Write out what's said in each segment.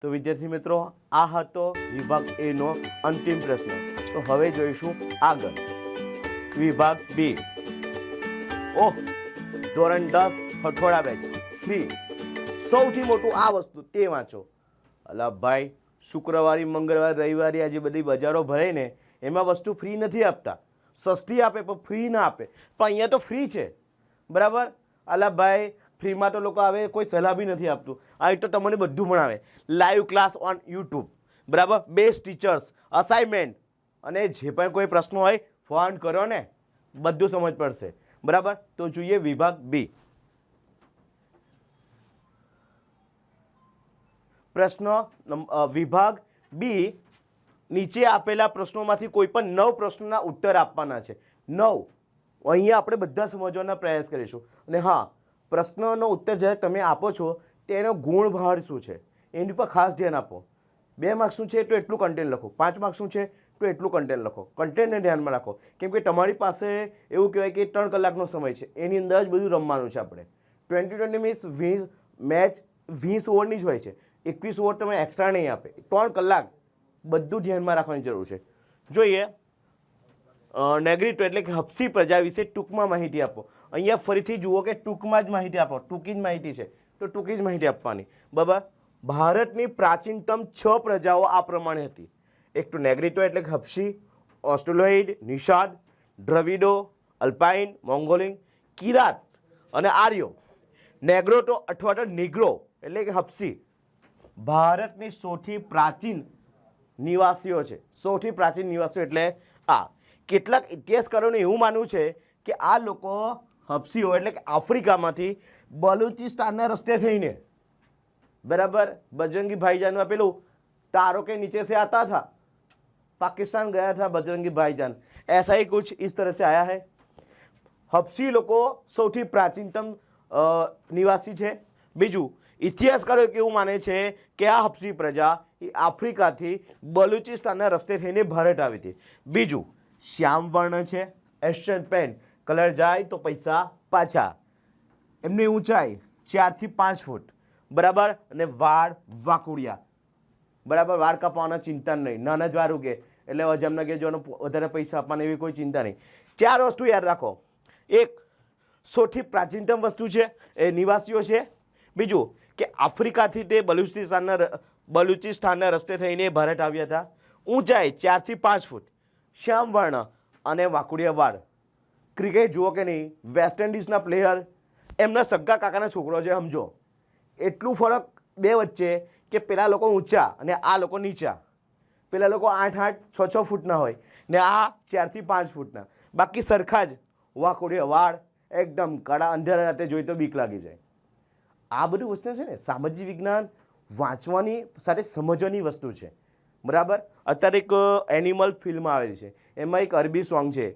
તો વિદ્યાર્થી મિત્રો, આ હતો વિભાગ એ નો અંતિમ પ્રશ્ન. તો હવે જોઈશું આગળ વિભાગ બી. ઓહ, ધોરણ 10 હઠવાડા બેચ ફ્રી. સૌથી મોટું આ વસ્તુ તે વાંચો. અલા ભાઈ, શુક્રવારે મંગળવાર રવિવારે આજે બધી બજારો ભરાય ને, એમાં વસ્તુ ફ્રી નથી આપતા. સસ્તી આપે પણ ફ્રી ના આપે. પણ અહીંયા તો ફ્રી છે, બરાબર. અલા ભાઈ, ફ્રીમાં તો લોકો આવે, કોઈ સલાહ બી નથી આપતું. આ તો તમને બધું ભણાવે. લાઈવ ક્લાસ ઓન યુટ્યુબ, બરાબર. બેસ્ટ ટીચર્સ, અસાઇનમેન્ટ, અને જે પણ કોઈ પ્રશ્નો હોય ફોન કરો ને, બધું સમજ પડશે, બરાબર. તો જોઈએ વિભાગ બી. પ્રશ્ન વિભાગ બી. નીચે આપેલા પ્રશ્નોમાંથી કોઈ પણ 9 પ્રશ્નોના ઉત્તર આપવાના છે. 9 અહીંયા આપણે બધા સમજવાના પ્રયાસ કરીશું. અને હા, પ્રશ્નનો ઉત્તર જ્યારે તમે આપો છો તેનો ગુણભાર શું છે એની પર ખાસ ધ્યાન આપો. 2 માર્ક્સનું છે તો એટલું કન્ટેન્ટ લખો, 5 માર્ક્સનું છે તો એટલું કન્ટેન્ટ લખો. કન્ટેન્ટને ધ્યાનમાં રાખો, કેમ કે તમારી પાસે એવું કહેવાય કે 3 કલાકનો સમય છે, એની અંદર જ બધું રમવાનું છે. આપણે 20 મીન્સ 20 મેચ 20 ઓવરની જ હોય છે. 21 ઓવર તમે એક્સ્ટ્રા નહીં આપે. 3 કલાક બધું ધ્યાનમાં રાખવાની જરૂર છે. જોઈએ નેગ્રીટો એટલે કે હબસી પ્રજા વિશે ટૂંકમાં માહિતી આપો. અહીંયા ફરીથી જુઓ કે ટૂંકમાં જ માહિતી આપો. ટૂંકી જ માહિતી છે તો ટૂંકી જ માહિતી આપવાની, બરાબર. ભારતની પ્રાચીનતમ 6 પ્રજાઓ આ પ્રમાણે હતી. એક તો નેગ્રીટો એટલે કે હબસી, ઓસ્ટ્રેલોઇડ, નિષાદ, દ્રવિડો, અલ્પાઇન, મોંગોલિંગ, કિરાત અને આર્યો. નેગ્રોટો અથવા તો નિગ્રો એટલે કે હબસી ભારતની સૌથી પ્રાચીન નિવાસીઓ છે. સૌથી પ્રાચીન નિવાસીઓ એટલે આ. કેટલાક ઇતિહાસકારોનું એવું માનવું છે કે આ લોકો હબસીઓ એટલે કે આફ્રિકામાંથી બલુચિસ્તાનના રસ્તે થઈને, બરાબર, બજરંગી ભાઈજાન પેલું તારો કે નીચે से आता था, पाकिस्तान गया था बजरंगी भाईजान, ऐसा ही कुछ इस तरह से आया है. હબસી લોકો સૌથી પ્રાચીનતમ નિવાસી છે. બીજું, ઇતિહાસકારો એવું માને છે કે આ હબસી પ્રજા એ આફ્રિકાથી બલુચિસ્તાનના રસ્તે થઈને ભારત આવી હતી. બીજું, શ્યામ વર્ણ છે, એશિયન પેન્ટ, કલર જાય તો પૈસા પાછા. એમની ઊંચાઈ 4 થી 5 ફૂટ, બરાબર. અને વાળ વાકુડિયા, બરાબર. વાળ કાપવાના ચિંતા નહીં, નાના જ વાળ ઉગે એટલે જેમને કે જોનો વધારે પૈસા આપવાના એવી કોઈ ચિંતા નહીં. 4 વસ્તુ યાદ રાખો. એક, સૌથી પ્રાચીનતમ વસ્તુ છે એ નિવાસીઓ છે. બીજું કે આફ્રિકાથી તે બલુચિસ્તાનના રસ્તે થઈને ભારત આવ્યા હતા. ઊંચાઈ 4 થી 5 ફૂટ, શ્યામ વર્ણ અને વાકુડિયા વાળ. ક્રિકેટ જુઓ કે નહીં, વેસ્ટ ઇન્ડિઝના પ્લેયર એમના સગા કાકાના છોકરો છે, સમજો. એટલું ફરક બે વચ્ચે કે પેલા લોકો ઊંચા અને આ લોકો નીચા. પેલા લોકો 8-8, 6-6 ફૂટના હોય ને આ 4 થી 5 ફૂટના. બાકી સરખા જ વાકુડિયા વાળ, એકદમ કાળા, અંધારા રાતે જોઈ તો બીક લાગી જાય. આ બધું વસ્તુ છે ને સામાજિક વિજ્ઞાન વાંચવાની સાથે સમજવાની વસ્તુ છે, બરાબર. અત્યારે એક એનિમલ ફિલ્મ આવેલી છે, એમાં એક અરબી સોંગ છે,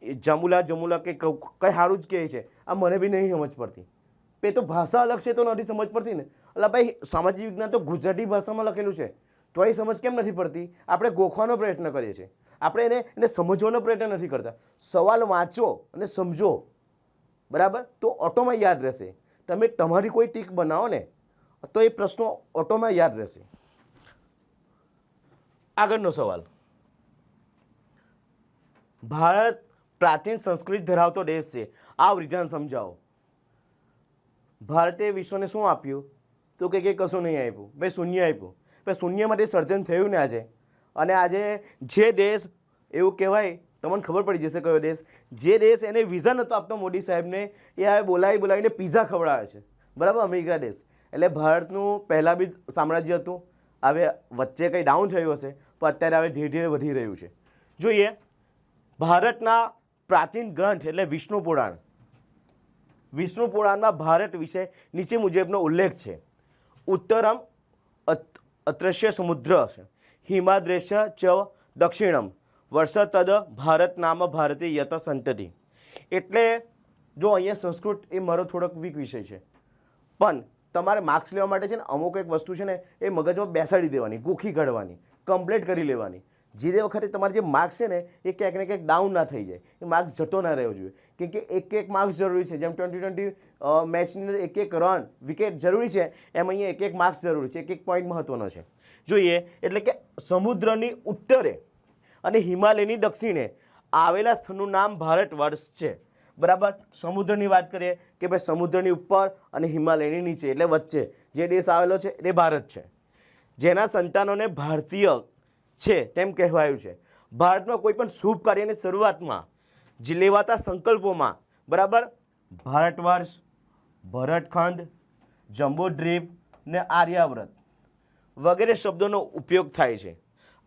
જમુલા જમુલા કે કંઈ સારું જ કહે છે. આ મને બી નહીં સમજ પડતી. એ તો ભાષા અલગ છે તો નથી સમજ પડતી ને. એટલે ભાઈ, સામાજિક વિજ્ઞાન તો ગુજરાતી ભાષામાં લખેલું છે તો એ સમજ કેમ નથી પડતી? આપણે ગોખવાનો પ્રયત્ન કરીએ છીએ, આપણે એને સમજવાનો પ્રયત્ન નથી કરતા. સવાલ વાંચો અને સમજો, બરાબર, તો ઓટોમાં યાદ રહેશે. તમે તમારી કોઈ ટીક બનાવો ને તો એ પ્રશ્નો ઓટોમાં યાદ રહેશે. આગળનો સવાલ. ભારત પ્રાચીન સંસ્કૃતિ ધરાવતો દેશ છે. આ વિધાન સમજાવો. ભારતે વિશ્વને શું આપ્યું? તો કે કશું નહીં આપ્યું. ભાઈ શૂન્ય આપ્યું. ભાઈ શૂન્યમાંથી સર્જન થયું ને આજે. અને આજે જે દેશ એવું કહેવાય, તમને ખબર પડી જશે કયો દેશ. જે દેશ એને વિઝા નહોતો આપતો મોદી સાહેબને, એ હવે બોલાવીને પિઝા ખવડાવે છે, બરાબર. અમેરિકા દેશ. એટલે ભારતનું પહેલાં બી સામ્રાજ્ય હતું, હવે વચ્ચે કંઈ ડાઉન થયું હશે પણ અત્યારે હવે ધીરે ધીરે વધી રહ્યું છે. જોઈએ ભારતના પ્રાચીન ગ્રંથ એટલે વિષ્ણુ પુરાણ. વિષ્ણુ પુરાણમાં ભારત વિશે નીચે મુજબનો ઉલ્લેખ છે. ઉત્તરમ અદ્રશ્ય સમુદ્ર છે, હિમાદ્રેશ્ય ચ દક્ષિણમ વર્ષતદ ભારત નામ ભારતી યત સંતતિ. એટલે જો અહીંયા સંસ્કૃત એ મારો થોડોક વીક વિષય છે, પણ તમારે માર્ક્સ લેવા માટે છે ને અમુક એક વસ્તુ છે ને એ મગજમાં બેસાડી દેવાની, ગોખી કાઢવાની, કમ્પ્લીટ કરી લેવાની. જે વખતે તમારે જે માર્ક્સ છે ને એ ક્યાંક ને ક્યાંક ડાઉન ના થઈ જાય, એ માર્ક્સ જતો ના રહેવો જોઈએ, કેમ કે એક માર્ક્સ જરૂરી છે. જેમ T20 મેચની અંદર એક રન વિકેટ જરૂરી છે, એમ અહીંયા એક માર્ક્સ જરૂરી છે, એક પોઈન્ટ મહત્વનો છે. જોઈએ એટલે કે સમુદ્રની ઉત્તરે અને હિમાલયની દક્ષિણે આવેલા સ્થળનું નામ ભારત વર્ષ છે. બરાબર. સમુદ્રની વાત કરીએ કે ભાઈ સમુદ્રની ઉપર અને હિમાલયની નીચે એટલે વચ્ચે જે દેશ આવેલો છે એ ભારત છે, જેના સંતાનોને ભારતીય છે તેમ કહેવાયું છે. ભારતમાં કોઈ પણ શુભ કાર્યની શરૂઆતમાં જે લેવાતા સંકલ્પોમાં બરાબર ભારત વર્ષ, ભરતખંડ, જંબુદ્વીપ ને આર્યાવ્રત વગેરે શબ્દોનો ઉપયોગ થાય છે.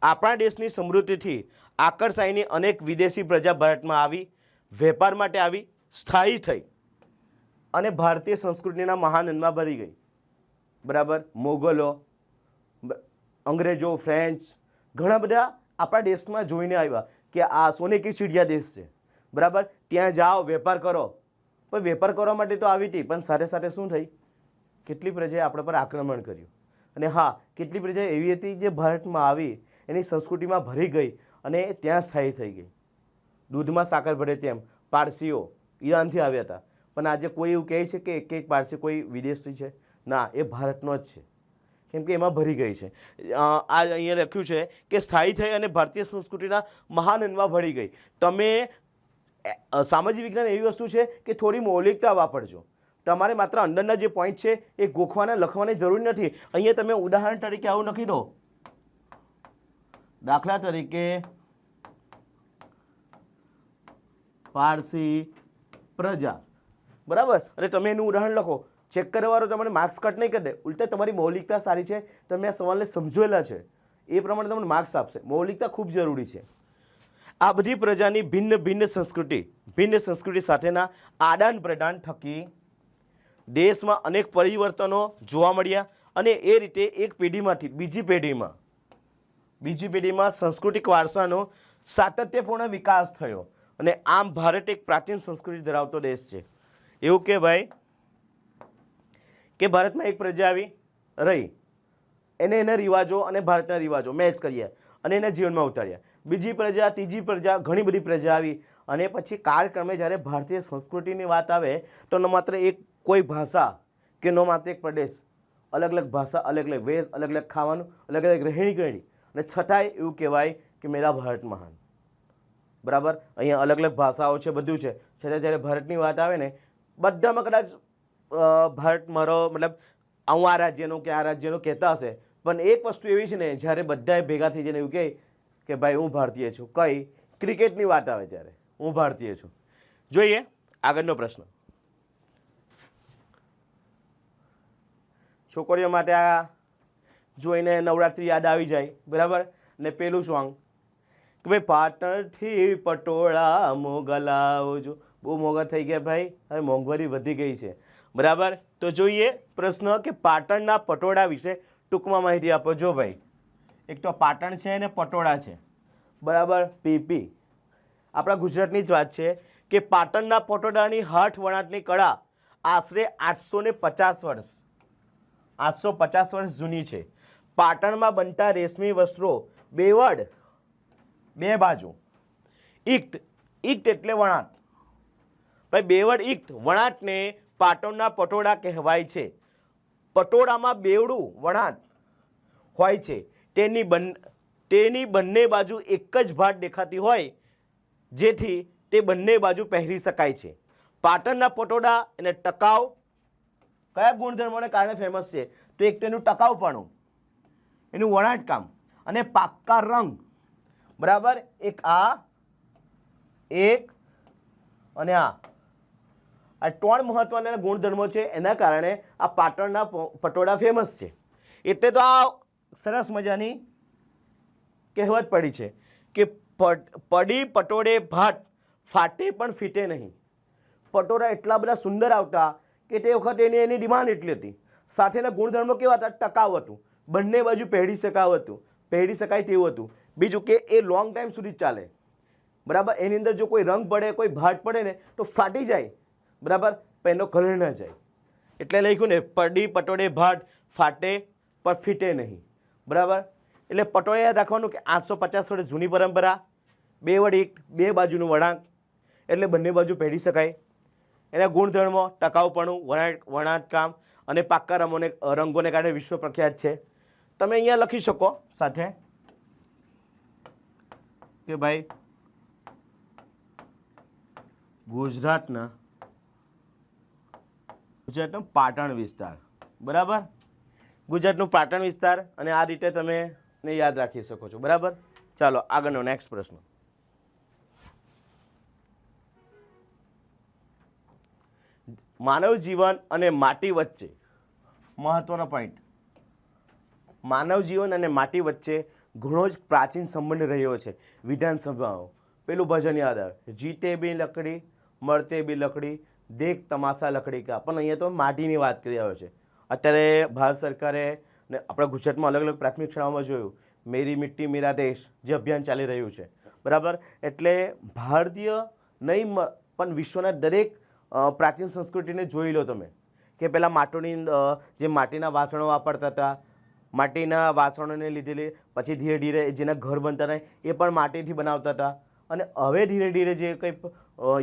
આપણા દેશની સમૃદ્ધિથી આકર્ષાઈને અનેક વિદેશી પ્રજા ભારતમાં આવી, વેપાર માટે આવી, સ્થાયી થઈ અને ભારતીય સંસ્કૃતિના મહાનંદમાં ભરી ગઈ. બરાબર. મોગલો, અંગ્રેજો, ફ્રેન્ચ ઘણા બધા આપણા દેશમાં જોઈને આવ્યા કે આ સોને કી ચિડિયા દેશ છે. બરાબર. ત્યાં જાઓ, વેપાર કરો. પણ વેપાર કરવા માટે તો આવી હતી, પણ સાથે સાથે શું થઈ, કેટલી પ્રજાએ આપણા પર આક્રમણ કર્યું. અને હા, કેટલી પ્રજા એવી હતી જે ભારતમાં આવી, એની સંસ્કૃતિમાં ભરી ગઈ અને ત્યાં સ્થાયી થઈ ગઈ. દૂધમાં સાકર ભરે તેમ પારસીઓ ઈરાનથી આવ્યા હતા, પણ આજે કોઈ એવું કહે છે કે એક પારસી કોઈ વિદેશી છે? ના, એ ભારતનો જ છે, કેમ કે એમાં ભરી ગઈ છે. આ અહીંયા લખ્યું છે કે સ્થાયી થઈ અને ભારતીય સંસ્કૃતિના મહાનંદમાં ભળી ગઈ. તમે સામાજિક વિજ્ઞાન એવી વસ્તુ છે કે થોડી મૌલિકતા વાપરજો. તમારે માત્ર અંદરના જે પોઈન્ટ છે એ ગોખવાના લખવાની જરૂર નથી. અહીંયા તમે ઉદાહરણ તરીકે આવું લખી દો, દાખલા તરીકે પારસી પ્રજા. બરાબર. અને તમે એનું ઉદાહરણ લખો, ચેક કરવાવાળો તમને માર્ક્સ કટ નહીં કરી દે, ઉલટા તમારી મૌલિકતા સારી છે, તમે આ સવાલને સમજેલા છે, એ પ્રમાણે તમને માર્ક્સ આપશે. મૌલિકતા ખૂબ જરૂરી છે. આ બધી પ્રજાની ભિન્ન સંસ્કૃતિ સાથેના આદાન પ્રદાન થકી દેશમાં અનેક પરિવર્તનો જોવા મળ્યા અને એ રીતે એક પેઢીમાંથી બીજી પેઢીમાં સાંસ્કૃતિક વારસાનો સાતત્યપૂર્ણ વિકાસ થયો અને આમ ભારત એક પ્રાચીન સંસ્કૃતિ ધરાવતો દેશ છે. એવું કહેવાય કે ભારતમાં એક પ્રજા આવી રહી, એના રિવાજો અને ભારતના રિવાજો મેચ કર્યા અને એના જીવનમાં ઉતાર્યા. બીજી પ્રજા, ત્રીજી પ્રજા, ઘણી બધી પ્રજા આવી અને પછી કાળક્રમે જ્યારે ભારતીય સંસ્કૃતિની વાત આવે તો ન માત્ર એક કોઈ ભાષા કે ન માત્ર એક પ્રદેશ, અલગ અલગ ભાષા, અલગ અલગ વેશ, અલગ અલગ ખાવાનું, અલગ અલગ રહેણી કરણી, અને છતાંય એવું કહેવાય કે મેરા ભારત મહાન. બરાબર. અહીંયા અલગ અલગ ભાષાઓ છે, બધું છે, છતાં જ્યારે ભારતની વાત આવે ને બધામાં કદાચ ભારત મારો મતલબ હું આ રાજ્યનો કે આ રાજ્યનો કહેતા હશે, પણ એક વસ્તુ એવી છે ને જ્યારે બધાએ ભેગા થઈ જઈને એવું કહે કે ભાઈ હું ભારતીય છું, કઈ ક્રિકેટની વાત આવે ત્યારે હું ભારતીય છું. જોઈએ આગળનો પ્રશ્ન. છોકરીઓ માટે આ જોઈને નવરાત્રિ યાદ આવી જાય. બરાબર. ને પેલું સોંગ કે ભાઈ પાટણથી પટોળા મોગલાવજો, બહુ મોંઘા થઈ ગયા ભાઈ, હવે મોંઘવારી વધી ગઈ છે. બરાબર. તો જોઈએ પ્રશ્ન કે પાટણના પટોળા વિશે ટૂંકમાં માહિતી આપો. જો ભાઈ, એક તો પાટણ છે અને પટોળા છે. બરાબર. પીપી આપણા ગુજરાતની જ વાત છે કે પાટણના પટોળાની હાથ વણાટની કળા આશરે 850 વર્ષ જૂની છે. પાટણમાં બનતા રેશમી વસ્ત્રો બેવડ, બે બાજુ, ઈક્ટ એટલે વણાટ, ભાઈ બેવડ ઈક્ટ વણાટને પાટણના પટોળા કહેવાય છે. પટોળામાં બેવડું વણાટ હોય છે, તેની બંને બાજુ એક જ ભાત દેખાતી હોય, જેથી તે બંને બાજુ પહેરી શકાય છે. પાટણના પટોળા એને ટકાઉ કયા ગુણધર્મોને કારણે ફેમસ છે? તો એક તેનું ટકાઉપણું, એનું વણાટકામ અને પાક્કા રંગ. બરાબર. એક અને આ ત્રણ મહત્વના ગુણધર્મો છે, એના કારણે આ પાટણના પટોળા ફેમસ છે. એટલે તો આ સરસ મજાની કહેવત પડી છે કે પડી પટોળે ભાત, ફાટે પણ ફીટે નહીં. પટોળા એટલા બધા સુંદર આવતા કે તે વખતે એની ડિમાન્ડ એટલી હતી. સાથેના ગુણધર્મો કેવા હતા? ટકાઉ હતું, બંને બાજુ પહેરી શકાય તેવું હતું. બીજું કે એ લોંગ ટાઈમ સુધી ચાલે. બરાબર. એની અંદર જો કોઈ રંગ પડે, કોઈ ભાત પડે ને તો ફાટી જાય. બરાબર. પણ એનો કલર ન જાય. એટલે લખ્યું ને પડી પટોળે ભાત, ફાટે પણ ફીટે નહીં. બરાબર. એટલે પટોળા યાદ રાખવાનું કે 850 વર્ષ જૂની પરંપરા, 2 વડી 2 બાજુનું વળાંક એટલે બંને બાજુ પહેરી શકાય. એના ગુણધર્મો ટકાઉપણું, વણાટકામ અને પાક્કા રંગોને કારણે વિશ્વ પ્રખ્યાત છે. તમે અહીંયા લખી શકો સાથે કે ભાઈ ગુજરાતનો પાટણ વિસ્તાર, બરાબર, ગુજરાતનું પાટણ વિસ્તાર, અને આ રીતે તમે યાદ રાખી શકો છો. બરાબર, ચાલો આગળનો નેક્સ્ટ પ્રશ્ન. માનવ જીવન અને માટી વચ્ચે મહત્વનો પોઈન્ટ, માનવ જીવન અને માટી વચ્ચે ઘણો જ પ્રાચીન સંબંધ રહ્યો છે. વિધાનસભાઓ પેલું ભજન યાદ આવે, જીતે બી લકડી મળતે બી લકડી, દેખ તમાશા લકડી કા. પણ અહીંયા તો માટીની વાત કરી રહ્યો છે. અત્યારે ભારત સરકારે ને આપણા ગુજરાતમાં અલગ અલગ પ્રાથમિક શાળાઓમાં જોયું મેરી મિટ્ટી મેરા દેશ જે અભિયાન ચાલી રહ્યું છે. બરાબર, એટલે ભારતીય નહીં પણ વિશ્વના દરેક પ્રાચીન સંસ્કૃતિને જોઈ લો તમે કે પહેલાં જે માટીના વાસણો વાપરતા હતા, માટીના વાસણોને લીધેલી પછી ધીરે ધીરે જેના ઘર બનતા હતા એ પણ માટીથી બનાવતા હતા. અને હવે ધીરે ધીરે જે કંઈ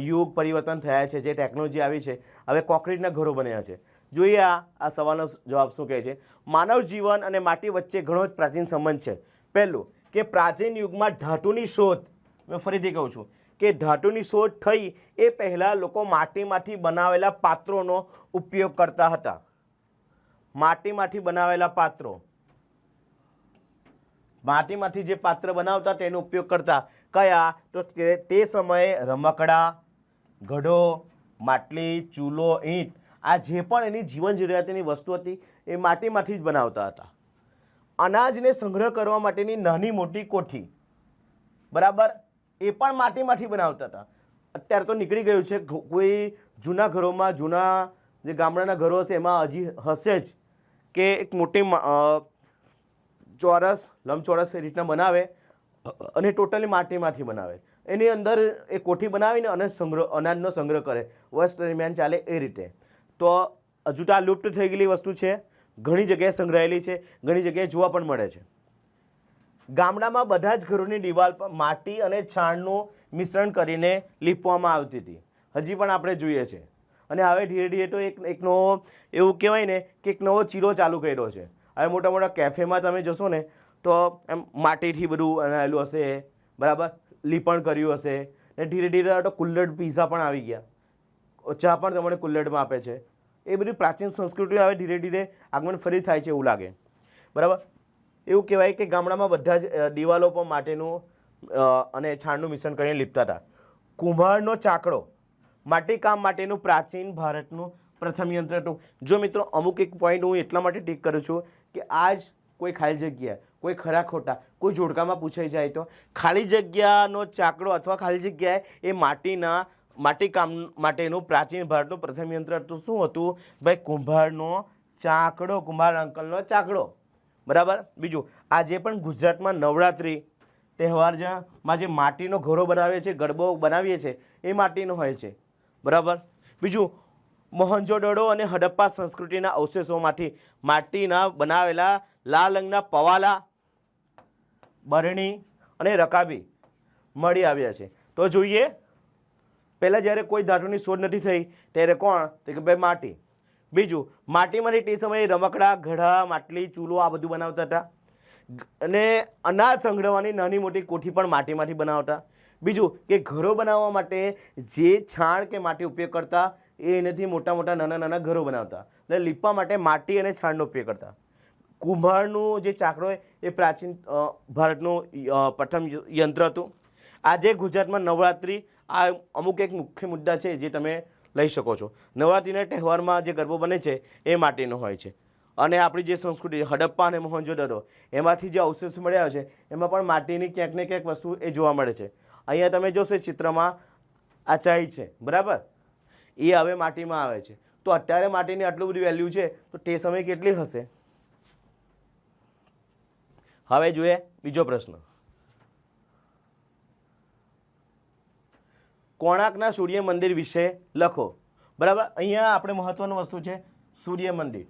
યુગ પરિવર્તન થયા છે, જે ટેકનોલોજી આવી છે, હવે કોન્ક્રીટના ઘરો બન્યા છે. જોઈએ આ સવાલનો જવાબ શું કહે છે. માનવ જીવન અને માટી વચ્ચે ઘણો જ પ્રાચીન સંબંધ છે. પહેલું કે પ્રાચીન યુગમાં ધાતુની શોધ, મેં ફરીથી કહું છું કે ધાતુની શોધ થઈ એ પહેલાં લોકો માટીમાંથી બનાવેલા પાત્રોનો ઉપયોગ કરતા હતા. માટીમાંથી બનાવેલા પાત્રો, માટીમાંથી જે પાત્ર બનાવતા તેનો ઉપયોગ કરતા. કયા? તો તે સમયે રમકડા, ઘડો, માટલી, ચૂલો, ઈંટ, આ જે પણ એની જીવન જરૂરિયાતની વસ્તુ હતી એ માટીમાંથી જ બનાવતા હતા. અનાજને સંગ્રહ કરવા માટેની નાની મોટી કોઠી, બરાબર, એ પણ માટીમાંથી બનાવતા હતા. અત્યારે તો નીકળી ગયું છે, કોઈ જૂના ઘરોમાં, જૂના જે ગામડાના ઘરો હશે એમાં હજી હશે જ કે એક મોટી ચોરસ, લંબચોરસ એ રીતના બનાવે અને ટોટલી માટીમાંથી બનાવે. એની અંદર એ કોઠી બનાવીને અને અનાજનો સંગ્રહ કરે, વર્ષ દરમિયાન ચાલે એ રીતે. તો હજુ તો આ લુપ્ત થઈ ગયેલી વસ્તુ છે, ઘણી જગ્યાએ સંગ્રહાયેલી છે, ઘણી જગ્યાએ જોવા પણ મળે છે. ગામડામાં બધા જ ઘરોની દિવાલ પર માટી અને છાણનું મિશ્રણ કરીને લીપવામાં આવતી હતી. હજી પણ આપણે જોઈએ છે. અને હવે ધીરે ધીરે તો એક નવો એવું કહેવાય ને કે એક નવો ચીરો ચાલુ કર્યો છે. હવે મોટા મોટા કેફેમાં તમે જશો ને તો એમ માટીથી બધું બનાવેલું હશે, બરાબર, લીપણ કર્યું હશે. ને ધીરે ધીરે તો કુલ્લડ પીઝા પણ આવી ગયા, ચા પણ તમને કુલ્લડમાં આપે છે. એ બધી પ્રાચીન સંસ્કૃતિ હવે ધીરે ધીરે આગમન ફરી થાય છે એવું લાગે. બરાબર, એવું કહેવાય કે ગામડામાં બધા જ દિવાલો પર માટીનું અને છાણનું મિશ્રણ કરીને લીપતા હતા. કુંભારનો ચાકડો માટીકામ માટેનું પ્રાચીન ભારતનું પ્રથમ યંત્ર હતું. જો મિત્રો અમુક એક પોઈન્ટ હું એટલા માટે ટીક કરું છું કે આજ કોઈ ખાલી જગ્યા, કોઈ ખરા ખોટા, કોઈ જોડકામાં પૂછાઈ જાય તો ખાલી જગ્યાનો ચાકડો અથવા ખાલી જગ્યાએ એ માટીકામ માટેનું પ્રાચીન ભારતનું પ્રથમ યંત્ર હતું. શું હતું ભાઈ? કુંભારનો ચાકડો, કુંભાર અંકલનો ચાકડો. બરાબર. બીજું, આજે પણ ગુજરાતમાં નવરાત્રિ તહેવારમાં જે માટીનો ઘરો બનાવીએ છીએ, ગરબો બનાવીએ છીએ, એ માટીનો હોય છે. બરાબર. બીજું, મોહનજોદડો અને હડપ્પા સંસ્કૃતિના અવશેષોમાંથી માટીના બનાવેલા લાલ રંગના પવાલા, બરણી અને રકાબી મળી આવ્યા છે. તો જોઈએ, પહેલાં જ્યારે કોઈ ધાતુની શોધ નથી થઈ ત્યારે કોણ? તો કે ભાઈ માટી. બીજું, માટીમાંથી તે સમયે રમકડા, ઘડા, માટલી, ચૂલો આ બધું બનાવતા હતા. અને અનાજ સંગ્રહવાની નાની મોટી કોઠી પણ માટીમાંથી બનાવતા. બીજું કે ઘરો બનાવવા માટે જે છાણ કે માટી ઉપયોગ કરતા એ એનાથી મોટા મોટા નાના નાના ઘરો બનાવતા. એટલે લીપવા માટે માટી અને છાણનો ઉપયોગ કરતા. કુંભારનું જે ચાકડો એ પ્રાચીન ભારતનું પ્રથમ યંત્ર હતું. આજે ગુજરાતમાં નવરાત્રિ આ અમુક એક મુખ્ય મુદ્દા છે જે તમે લઈ શકો છો. નવરાત્રિના તહેવારમાં જે ગરબો બને છે એ માટીનો હોય છે. અને આપણી જે સંસ્કૃતિ હડપ્પા અને મોહનજોદડો એમાંથી જે અવશેષ મળ્યા છે એમાં પણ માટીની ક્યાંક ને ક્યાંક વસ્તુ એ જોવા મળે છે. અહીંયા તમે જોશો ચિત્રમાં આ ચાઈ છે, બરાબર, એ હવે માટીમાં આવે છે. તો અત્યારે માટીની આટલું બધું વેલ્યુ છે તો તે સમયે કેટલી હશે? હવે જોઈએ બીજો પ્રશ્ન. કોણાર્કના સૂર્ય મંદિર વિશે લખો. બરાબર. અહીંયા આપણે મહત્વની વસ્તુ છે સૂર્ય મંદિર.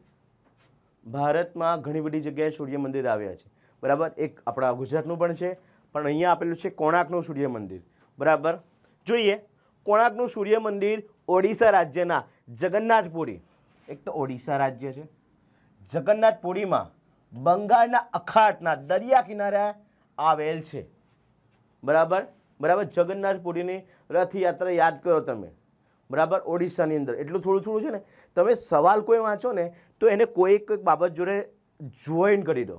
ભારતમાં ઘણી બધી જગ્યાએ સૂર્ય મંદિર આવ્યા છે. બરાબર, એક આપણા ગુજરાતનું પણ છે, પણ અહીંયા આપેલું છે કોણાર્કનું સૂર્ય મંદિર. બરાબર, જોઈએ કોણાર્કનું સૂર્ય મંદિર ઓડિશા રાજ્યના જગન્નાથપુરી, એક તો ઓડિશા રાજ્ય છે, જગન્નાથપુરીમાં બંગાળના અખાતના દરિયા કિનારે આવેલ છે. બરાબર બરાબર, જગન્નાથપુરીની રથયાત્રા યાદ કરો તમે. બરાબર, ઓડિશાની અંદર એટલું થોડું થોડું છે ને, તમે સવાલ કોઈ વાંચો ને તો એને કોઈક બાબત જોડે જોઈન કરી દો.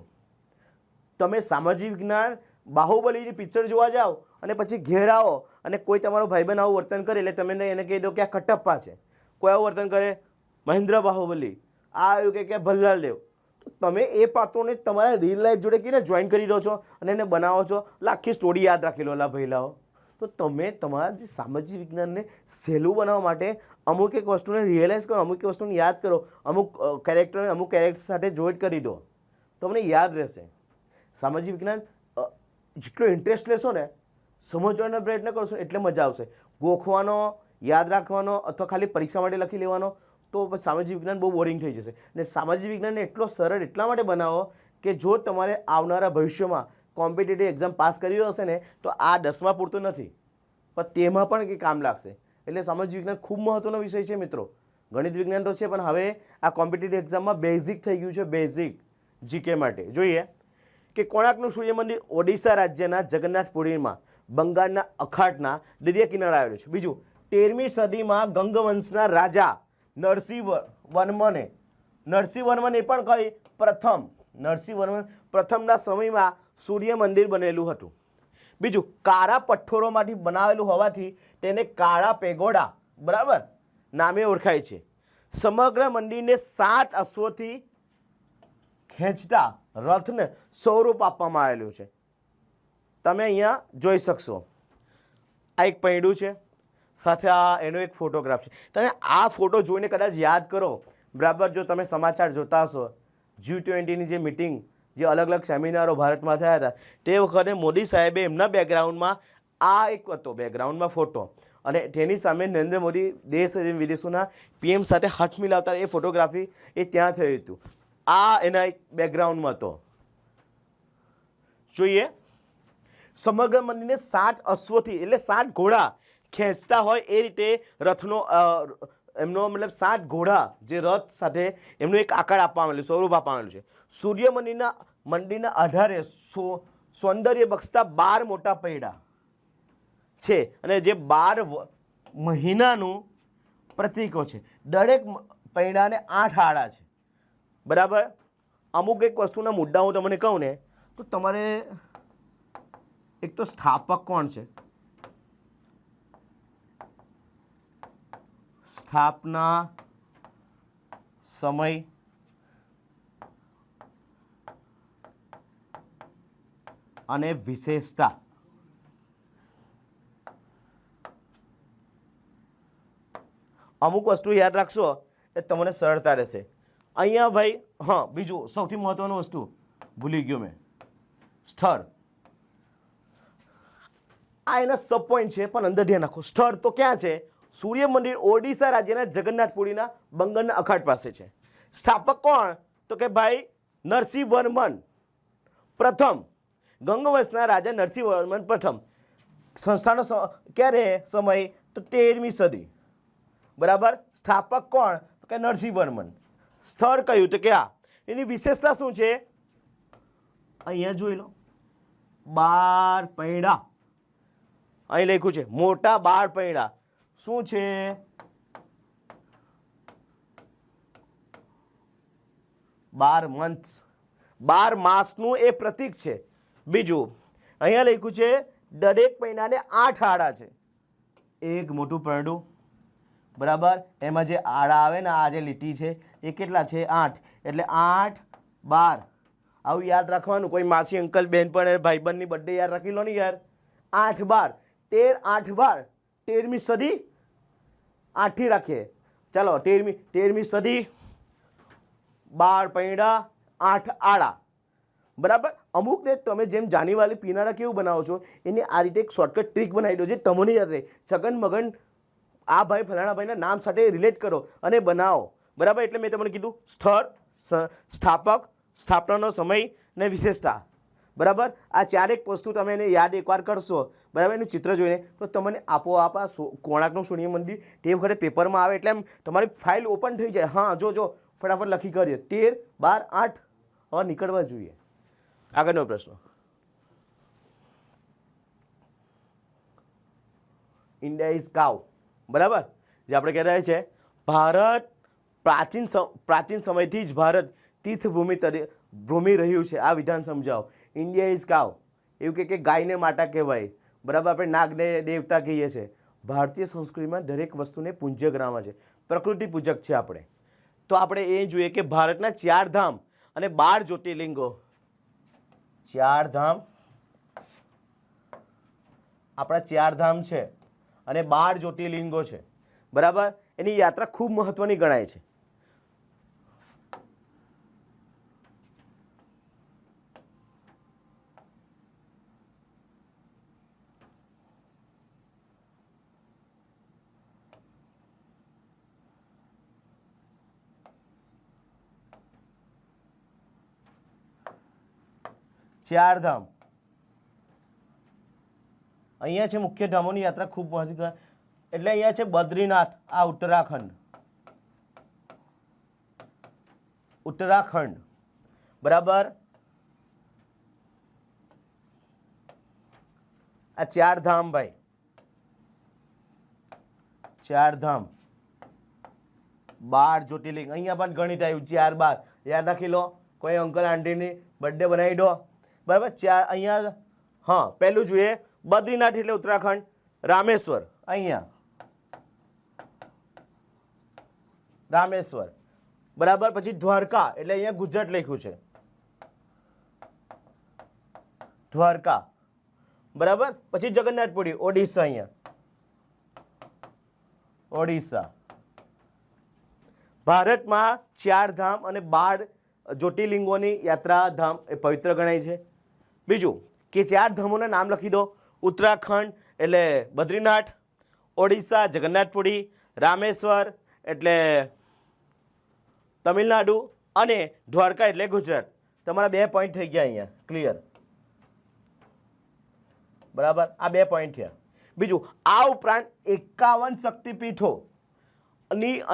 તમે સામાજિક વિજ્ઞાન બાહુબલીની પિક્ચર જોવા જાઓ અને પછી ઘેર આવો અને કોઈ તમારો ભાઈબંધ આવું વર્તન કરે એટલે તમે એને કહી દો કે આ કટપ્પા છે. કોઈ આવું વર્તન કરે મહેન્દ્ર બાહુબલી, આ આવ્યું કે ભલ્લાલ દેવ, તો તમે એ પાત્રોને તમારા રિયલ લાઈફ જોડે કીને જોઈન કરી દો છો અને એને બનાવો છો એટલે આખી સ્ટોરી યાદ રાખી લો લા ભઈલાઓ. તો તમે તમારા જે સામાજિક વિજ્ઞાનને સહેલું બનાવવા માટે અમુક એક વસ્તુને રિયલાઇઝ કરો, અમુક એક વસ્તુને યાદ કરો, અમુક કેરેક્ટર સાથે જોઈન્ટ કરી દો, તમને યાદ રહેશે. સામાજિક વિજ્ઞાન જેટલો ઇન્ટરેસ્ટ લેશો ને, સમજવાનો પ્રયત્ન કરશો એટલે મજા આવશે. ગોખવાનો, યાદ રાખવાનો અથવા ખાલી પરીક્ષા માટે લખી લેવાનો તો સામાજિક વિજ્ઞાન બહુ બોરિંગ થઈ જશે. ને સામાજિક વિજ્ઞાનને એટલો સરળ એટલા માટે બનાવો કે જો તમારે આવનારા ભવિષ્યમાં કોમ્પિટિટિવ એક્ઝામ પાસ કરી હશે ને તો આ 10મા પૂરતું નથી, પણ તેમાં પણ કંઈ કામ લાગશે. એટલે સામાજિક વિજ્ઞાન ખૂબ મહત્વનો વિષય છે મિત્રો. ગણિત વિજ્ઞાન તો છે, પણ હવે આ કોમ્પિટિટિવ એક્ઝામમાં બેઝિક થઈ ગયું છે, બેઝિક જીકે માટે. જોઈએ કે કોણાર્કનું સૂર્ય મંદિર ઓડિશા રાજ્યના જગન્નાથપુરીમાં બંગાળના અખાતના દરિયા કિનારે આવેલું છે. બીજું, 13મી સદીમાં ગંગવંશના રાજા નરસિંહ વર્મન એ પણ કઈ નરસિંહ વર્મન પ્રથમના સમયમાં સૂર્ય મંદિર બનેલું હતું. બીજું, કાળા પથ્થરોમાંથી બનાવેલું હોવાથી તેને કાળા પેગોડા બરાબર નામે ઓળખાય છે. સમગ્ર મંદિરને 7 અશ્વથી ખેંચતા રથને સ્વરૂપ આપવામાં આવેલું છે. તમે અહીંયા જોઈ શકશો, આ એક પૈડું છે, સાથે આ એનો એક ફોટોગ્રાફ છે. તમે આ ફોટો જોઈને કદાચ યાદ કરો. બરાબર, જો તમે સમાચાર જોતા હશો, G20ની જે મિટિંગ, જે અલગ અલગ સેમિનારો ભારતમાં થયા હતા, તે વખતે મોદી સાહેબે એમના બેકગ્રાઉન્ડમાં આ એક હતો, બેકગ્રાઉન્ડમાં ફોટો, અને તેની સામે નરેન્દ્ર મોદી દેશ વિદેશોના PM સાથે હાથ મિલાવતા એ ફોટોગ્રાફી એ ત્યાં થયું હતું. આ એના એક બેકગ્રાઉન્ડમાં હતો. જોઈએ, સમગ્ર મંદિરને 7 અશ્વથી એટલે 7 ઘોડા ખેંચતા હોય એ રીતે રથનો એમનો મતલબ 7 ઘોડા જે રથ સાથે એમનો એક આકાર આપવામાં આવેલું, સ્વરૂપ આપવામાં આવેલું છે. સૂર્ય મંદિરના આધારે સૌંદર્ય બક્ષતા 12 મોટા પૈડા છે અને જે 12 મહિનાનું પ્રતીકો છે. દરેક પૈડાને 8 આડા છે. બરાબર, અમુક એક વસ્તુના મુદ્દા હું તમને કહું ને તો તમારે એક તો સ્થાપક કોણ છે, સ્થાપના સમય, અને વિશેષતા. અમુક વસ્તુ યાદ રાખશો એ તમને સરળતા રહેશે. અહીંયા ભાઈ હા, બીજું સૌથી મહત્વનું વસ્તુ ભૂલી ગયો મેં, સ્થળ. આ એના સબ પોઈન્ટ છે, પણ અંદર ધ્યાન રાખો. સ્થળ તો ક્યાં છે? સૂર્ય મંદિર ઓડિશા રાજ્યના જગન્નાથપુરીના બંગાળના અખાત પાસે છે. સ્થાપક કોણ? તો કે ભાઈ નરસિંહ વર્મન પ્રથમ, ગંગવંશના રાજા નરસિંહ વર્મન પ્રથમ. સંસ્થાનો ક્યારે સમય? તો 13મી સદી. બરાબર, સ્થાપક કોણ? તો કે નરસિંહ વર્મન. સ્થળ કયું? તો કે આ. એની વિશેષતા શું છે? અહીંયા જોઈ લો, 12 પૈડા અહીં લખ્યું છે, મોટા 12 પૈડા. શું છે? 12 મંથ, 12 માસનું એ પ્રતીક છે. બીજું અહીંયા લખ્યું છે દરેક પૈડાને 8 આડા છે. એક મોટું પૈડું, બરાબર, એમાં જે આડા આવે ને, આ જે લીટી છે એ કેટલા છે? 8. એટલે 8 12 આવું યાદ રાખવાનું. કોઈ માસી, અંકલ, બેન પણ ભાઈબંધની બર્થડે યાદ રાખી લો ને યાર. 8 12 13 8 12 13મી સદી 8થી રાખીએ. ચાલો, 13મી સદી, 12 પૈડા, 8 આડા. બરાબર, અમુકને તમે જેમ જાનીવાલી પીનારા કેવું બનાવો છો એની આ રીતે એક શોર્ટકટ ટ્રીક બનાવી દો જે તમને યાદ રહે. સગન મગન આ ભાઈ ફલાણા ભાઈના નામ સાથે રિલેટ કરો અને બનાવો. બરાબર, એટલે મેં તમને કીધું સ્થળ, સ્થાપક, સ્થાપનાનો સમય ને વિશેષતા. બરાબર. આ ચારેક વસ્તુ તમે એને યાદ એકવાર કરશો, બરાબર, એનું ચિત્ર જોઈને, તો તમને આપોઆપ આ કોણાર્કનું સૂર્ય મંદિર તે વખતે પેપરમાં આવે એટલે એમ તમારી ફાઇલ ઓપન થઈ જાય. હા, જો ફટાફટ લખી કરીએ 13, 12, 8 હવે નીકળવા જોઈએ. આગળનો પ્રશ્ન. ઇન્ડિયા ઇઝ કાઉ, બરાબર, જે આપણે કહેતા છે ભારત પ્રાચીન સમયથી જ ભારત તીર્થભૂમિ રહ્યું છે. આ વિધાન સમજાવો. ઇન્ડિયા ઇઝ કાઉ એવું કે ગાયને માતા કહેવાય, બરાબર, આપણે નાગને દેવતા કહીએ છીએ. ભારતીય સંસ્કૃતિમાં દરેક વસ્તુને પૂજ્ય ગણાવે છે, પ્રકૃતિ પૂજક છે આપણે. તો આપણે એ જોઈએ કે ભારતના 4 ધામ અને 12 જ્યોતિર્લિંગો, 4 ધામ, આપણા 4 ધામ છે અને 12 જ્યોતિર્લિંગો છે, બરાબર. એની યાત્રા ખૂબ મહત્વની ગણાય છે. ચાર ધામ અહીંયા છે, મુખ્ય ધામોની યાત્રા ખૂબ મહત્વની. એટલે અહીંયા છે બદ્રીનાથ, આ ઉત્તરાખંડ, બરાબર. આ 4 ધામ ભાઈ, 4 ધામ, 12 જ્યોતિર્લિંગ. અહીંયા પણ ગણિત આવ્યું 4, 12 યાદ રાખી લો. કોઈ અંકલ આંટીની બર્થડે બનાવી દો, બરાબર. 4 અહીંયા. હા, પહેલું જોઈએ બદ્રીનાથ એટલે ઉત્તરાખંડ, રામેશ્વર અહીંયા, રામેશ્વર, બરાબર. પછી દ્વારકા એટલે અહીંયા ગુજરાત લખ્યું છે, દ્વારકા, બરાબર. પછી જગન્નાથપુરી ઓડિશા, અહીંયા ઓડિશા. ભારતમાં 4 ધામ અને 12 જ્યોતિર્લિંગોની યાત્રા ધામ એ પવિત્ર ગણાય છે. બીજું કે 4 ધામોના નામ લખી દો. ઉત્તરાખંડ એટલે બદ્રીનાથ, ઓડિશા જગન્નાથપુરી, રામેશ્વર એટલે તમિલનાડુ અને દ્વારકા એટલે ગુજરાત. તમારા 2 પોઈન્ટ થઈ ગયા અહીંયા, ક્લિયર, બરાબર. આ 2 પોઈન્ટ થયા. બીજું, આ ઉપરાંત 51 શક્તિપીઠો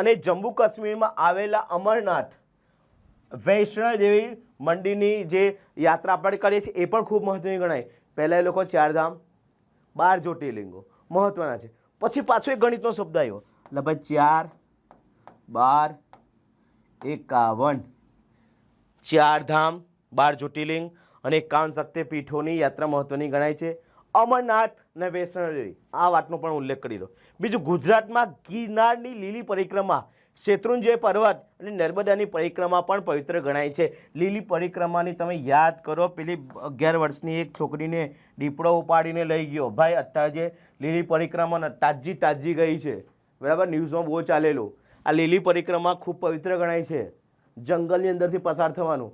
અને જમ્મુ કાશ્મીરમાં આવેલા અમરનાથ વૈષ્ણોદેવી મંદિરની જે યાત્રા આપણે કરીએ છીએ એ પણ ખૂબ મહત્વની ગણાય. પહેલાં એ લોકો 4 ધામ 12 જ્યોતિર્લિંગો મહત્વના છે. પછી પાછો એક ગણિતનો શબ્દ આવ્યો એટલે ભાઈ 4, 12, 51, 4 ધામ 12 જ્યોતિર્લિંગ અને 51 શક્તિપીઠોની યાત્રા મહત્વની ગણાય છે. અમરનાથ અને વૈષ્ણોદેવી આ વાતનો પણ ઉલ્લેખ કરી દો. બીજું, ગુજરાતમાં ગિરનારની લીલી પરિક્રમા, શેત્રુંજય પર્વત અને નર્મદાની પરિક્રમા પણ પવિત્ર ગણાય છે. લીલી પરિક્રમાની તમે યાદ કરો, પેલી 11 વર્ષની એક છોકરીને દીપડો ઉપાડીને લઈ ગયો ભાઈ. અત્યારે જે લીલી પરિક્રમા તાજી ગઈ છે, બરાબર, ન્યૂઝમાં બહુ ચાલેલું. આ લીલી પરિક્રમા ખૂબ પવિત્ર ગણાય છે. જંગલની અંદરથી પસાર થવાનું,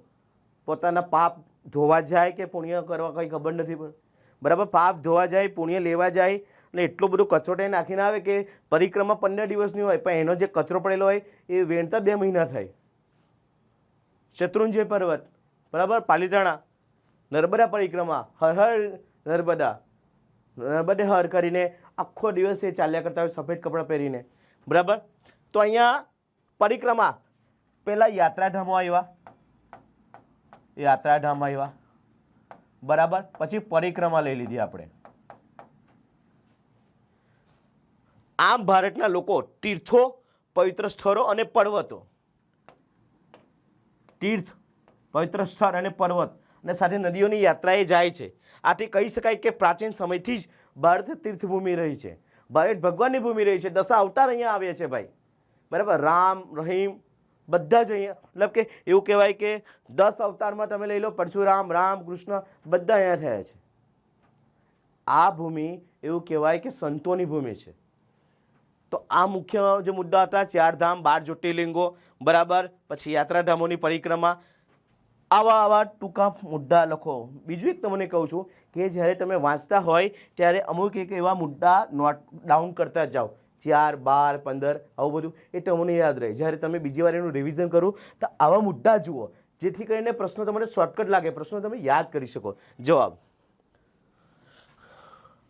પોતાના પાપ ધોવા જાય કે પુણ્ય કરવા કંઈ ખબર નથી પડતી, બરાબર. પાપ ધોવા જાય, પુણ્ય લેવા જાય અને એટલો બધો કચરો નાખીને આવે કે પરિક્રમા 15 દિવસની હોય પણ એનો જે કચરો પડેલો હોય એ વેણતા 2 મહિના થાય. શેત્રુંજય પર્વત, બરાબર, પાલીતાણા, નર્મદા પરિક્રમા, હર હર નર્મદા, નર્મદે હર કરીને આખો દિવસ એ ચાલ્યા કરતા હોય સફેદ કપડાં પહેરીને, બરાબર. તો અહીંયા પરિક્રમા, પહેલાં યાત્રાધામો આવ્યા, બરાબર. પછી પરિક્રમા લઈ લીધી આપણે. આમ ભારતના લોકો તીર્થો, પવિત્ર સ્થળો અને પર્વતો, તીર્થ, પવિત્ર સ્થળ અને પર્વત અને સાથે નદીઓની યાત્રાએ જાય છે. આથી કહી શકાય કે પ્રાચીન સમયથી જ ભારત તીર્થભૂમિ રહી છે, ભારત ભગવાનની ભૂમિ રહી છે. 10 અવતાર અહીંયા આવ્યા છે ભાઈ, બરાબર. રામ, રહીમ બધા જ અહીંયા, મતલબ કે એવું કહેવાય કે 10 અવતારમાં તમે લઈ લો, પરશુરામ, રામ, કૃષ્ણ બધા અહીંયા થયા છે. આ ભૂમિ એવું કહેવાય કે સંતોની ભૂમિ છે. તો આ મુખ્ય જે મુદ્દા હતા 4 ધામ 12 જ્યોતિર્લિંગો, બરાબર. પછી યાત્રાધામોની પરિક્રમા, આવા ટૂંકા મુદ્દા લખો. બીજું એક તમને કહું છું કે જ્યારે તમે વાંચતા હોય ત્યારે અમુક એક એવા મુદ્દા નોટ ડાઉન કરતા જાઓ, 4, 12, 15 આવું બધું, એ તમને યાદ રહે. જ્યારે તમે બીજી વાર એનું રિવિઝન કરો તો આવા મુદ્દા જુઓ. જેથી કરીને પ્રશ્નો તમને શોર્ટકટ લાગે, પ્રશ્નો તમે યાદ કરી શકો. જવાબ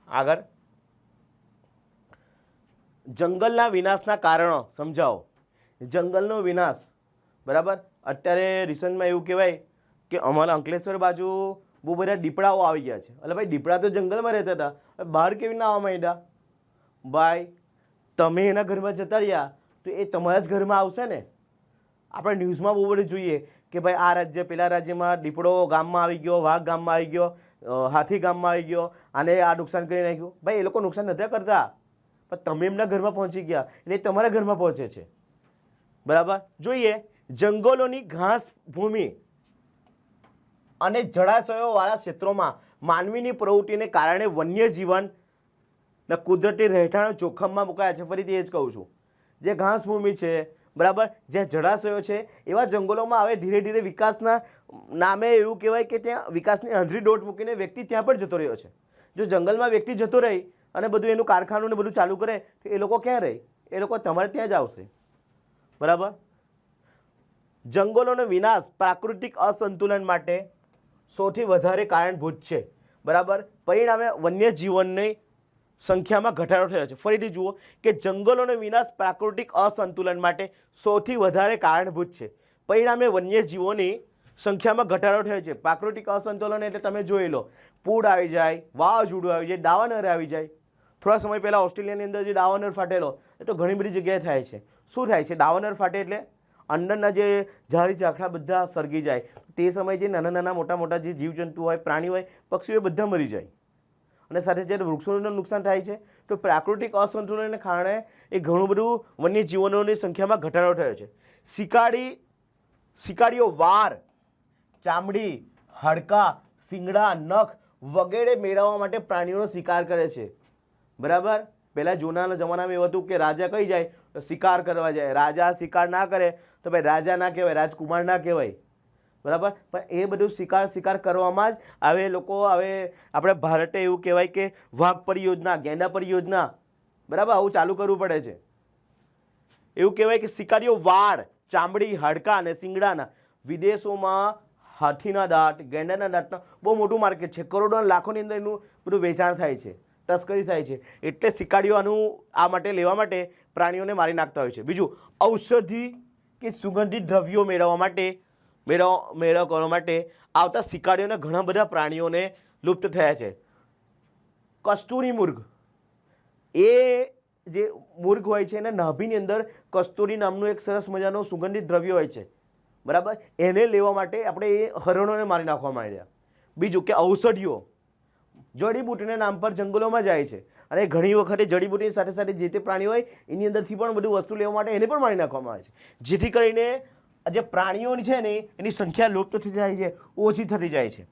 આગળ, જંગલના વિનાશના કારણો સમજાવો. જંગલનો વિનાશ, બરાબર. અત્યારે રિસન્ટમાં એવું કહેવાય કે અમારા અંકલેશ્વર બાજુ બહુ બધા દીપડાઓ આવી ગયા છે. એટલે ભાઈ દીપડા તો જંગલમાં રહેતા હતા, બહાર કેવી ના આવવા માંડ્યા? ભાઈ તમે એના ઘરમાં જતા રહ્યા તો એ તમારા જ ઘરમાં આવશે ને. આપણે ન્યૂઝમાં બહુ બધું જોઈએ કે ભાઈ આ રાજ્ય પેલા રાજ્યમાં દીપડો ગામમાં આવી ગયો, વાઘ ગામમાં આવી ગયો, હાથી ગામમાં આવી ગયો, આને આ નુકસાન કરી નાખ્યું. ભાઈ એ લોકો નુકસાન નથી કરતા, પણ તમે એમના ઘરમાં પહોંચી ગયા એટલે એ તમારા ઘરમાં પહોંચે છે, બરાબર. જોઈએ, જંગલોની ઘાસ ભૂમિ અને જળાશયોવાળા ક્ષેત્રોમાં માનવીની પ્રવૃત્તિને કારણે વન્યજીવન કુદરતી રહેઠાણો જોખમમાં મુકાયા છે. ફરીથી એ જ કહું છું, જે ઘાસ ભૂમિ છે, બરાબર, જે જળાશયો છે, એવા જંગલોમાં હવે ધીરે ધીરે વિકાસના નામે એવું કહેવાય કે ત્યાં વિકાસની આંધળી દોટ મૂકીને વ્યક્તિ ત્યાં પણ જતો રહ્યો છે. જો જંગલમાં વ્યક્તિ જતો રહી અને બધું એનું કારખાનું ને બધું ચાલુ કરે તો એ લોકો ક્યાં રહે? એ લોકો તમારે ત્યાં જ આવશે, બરાબર. જંગલોનો વિનાશ પ્રાકૃતિક અસંતુલન માટે સૌથી વધારે કારણભૂત છે, બરાબર. પરિણામે વન્યજીવનની સંખ્યામાં ઘટાડો થયો છે. ફરીથી જુઓ કે જંગલોનો વિનાશ પ્રાકૃતિક અસંતુલન માટે સૌથી વધારે કારણભૂત છે. પરિણામે વન્યજીવોની સંખ્યામાં ઘટાડો થયો છે. પ્રાકૃતિક અસંતુલન એટલે તમે જોઈ લો, પૂર આવી જાય, વાવાઝોડું આવી જાય, દાવાનળ આવી જાય. થોડા સમય પહેલાં ઓસ્ટ્રેલિયાની અંદર જે દાવાનળ ફાટેલો એ તો ઘણી બધી જગ્યાએ થાય છે. શું થાય છે? દાવાનળ ફાટે એટલે અંદરના જે ઝાડી ઝાખરા બધા સળગી જાય. તે સમયે જે નાના નાના મોટા મોટા જે જીવજંતુ હોય, પ્રાણી હોય, પક્ષીઓ બધા મરી જાય. અને સાથે જ્યારે વૃક્ષોનું નુકસાન થાય છે તો પ્રાકૃતિક અસંતુલનને કારણે એ ઘણું બધું વન્યજીવનોની સંખ્યામાં ઘટાડો થયો છે. શિકારીઓ વાર, ચામડી, હાડકાં, શિંગડા, નખ વગેરે મેળવવા માટે પ્રાણીઓનો શિકાર કરે છે, બરાબર. પહેલાં જૂનાના જમાનામાં એવું હતું કે રાજા કઈ જાય તો શિકાર કરવા જાય. રાજા શિકાર ના કરે તો ભાઈ રાજા ના કહેવાય, રાજકુમાર ના કહેવાય, બરાબર. પણ એ બધું શિકાર કરવામાં જ હવે લોકો, હવે આપણે ભારતે એવું કહેવાય કે વાઘ પરિયોજના, ગેંડા પરિયોજના, બરાબર, આવું ચાલુ કરવું પડે છે. એવું કહેવાય કે શિકારીઓ વાળ, ચામડી, હાડકાં અને શિંગડાના વિદેશોમાં હાથીના દાંત, ગેંડાના દાંતના બહુ મોટું માર્કેટ છે. કરોડો લાખોની અંદર એનું બધું વેચાણ થાય છે, તસ્કરી થાય છે. એટલે શિકારીઓ આનું આ માટે લેવા માટે પ્રાણીઓને મારી નાખતા હોય છે. બીજું, ઔષધિ કે સુગંધિત દ્રવ્યો મેળવવા માટે મેળવ કરવા માટે આવતા શિકારીઓના ઘણા બધા પ્રાણીઓને લુપ્ત થયા છે. કસ્તુરી મૃગ, એ જે મૃગ હોય છે એના નાભીની અંદર કસ્તુરી નામનું એક સરસ મજાનું સુગંધિત દ્રવ્ય હોય છે, બરાબર. એને લેવા માટે આપણે એ હરણોને મારી નાખવામાં આવ્યા. બીજું કે ઔષધિઓ જડીબુટીના નામ પર જંગલોમાં જાય છે અને ઘણી વખતે જડીબુટીની સાથે સાથે જે તે પ્રાણીઓ હોય એની અંદરથી પણ બધું વસ્તુ લેવા માટે એને પણ મારી નાખવામાં આવે છે. જેથી કરીને જે પ્રાણીઓની છે ને એની સંખ્યા લુપ્ત થઈ જાય છે, ઓછી થતી જાય છે.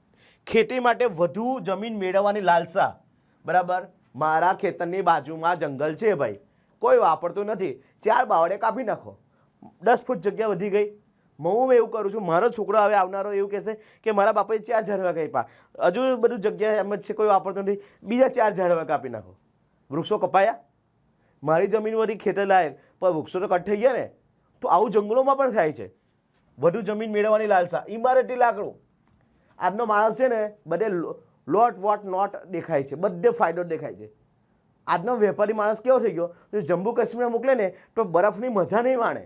ખેતી માટે વધુ જમીન મેળવવાની લાલસા, બરાબર. મારા ખેતરની બાજુમાં જંગલ છે ભાઈ, કોઈ વાપરતું નથી, 4 બાવળે કાપી નાખો, 10 ફૂટ જગ્યા વધી ગઈ. હું એવું કરું છું, મારો છોકરો હવે આવનારો એવું કહેશે કે મારા બાપાએ 4 ઝાડવા કાપ્યા, હજુ બધું જગ્યા એમ જ છે, કોઈ વાપરતું નથી, બીજા 4 ઝાડવા કાપી નાખો. વૃક્ષો કપાયા, મારી જમીન વળી ખેતર લાયક, પણ વૃક્ષો તો કટ થઈ ગયા ને. તો આવું જંગલોમાં પણ થાય છે. વધુ જમીન મેળવવાની લાલસા, ઇમારતી લાકડું. આજનો માણસ છે ને બધે વોટ નોટ દેખાય છે, બધે ફાયદો દેખાય છે. આજનો વેપારી માણસ કેવો થઈ ગયો, જો જમ્મુ કાશ્મીર મોકલે ને તો બરફની મજા નહીં માણે,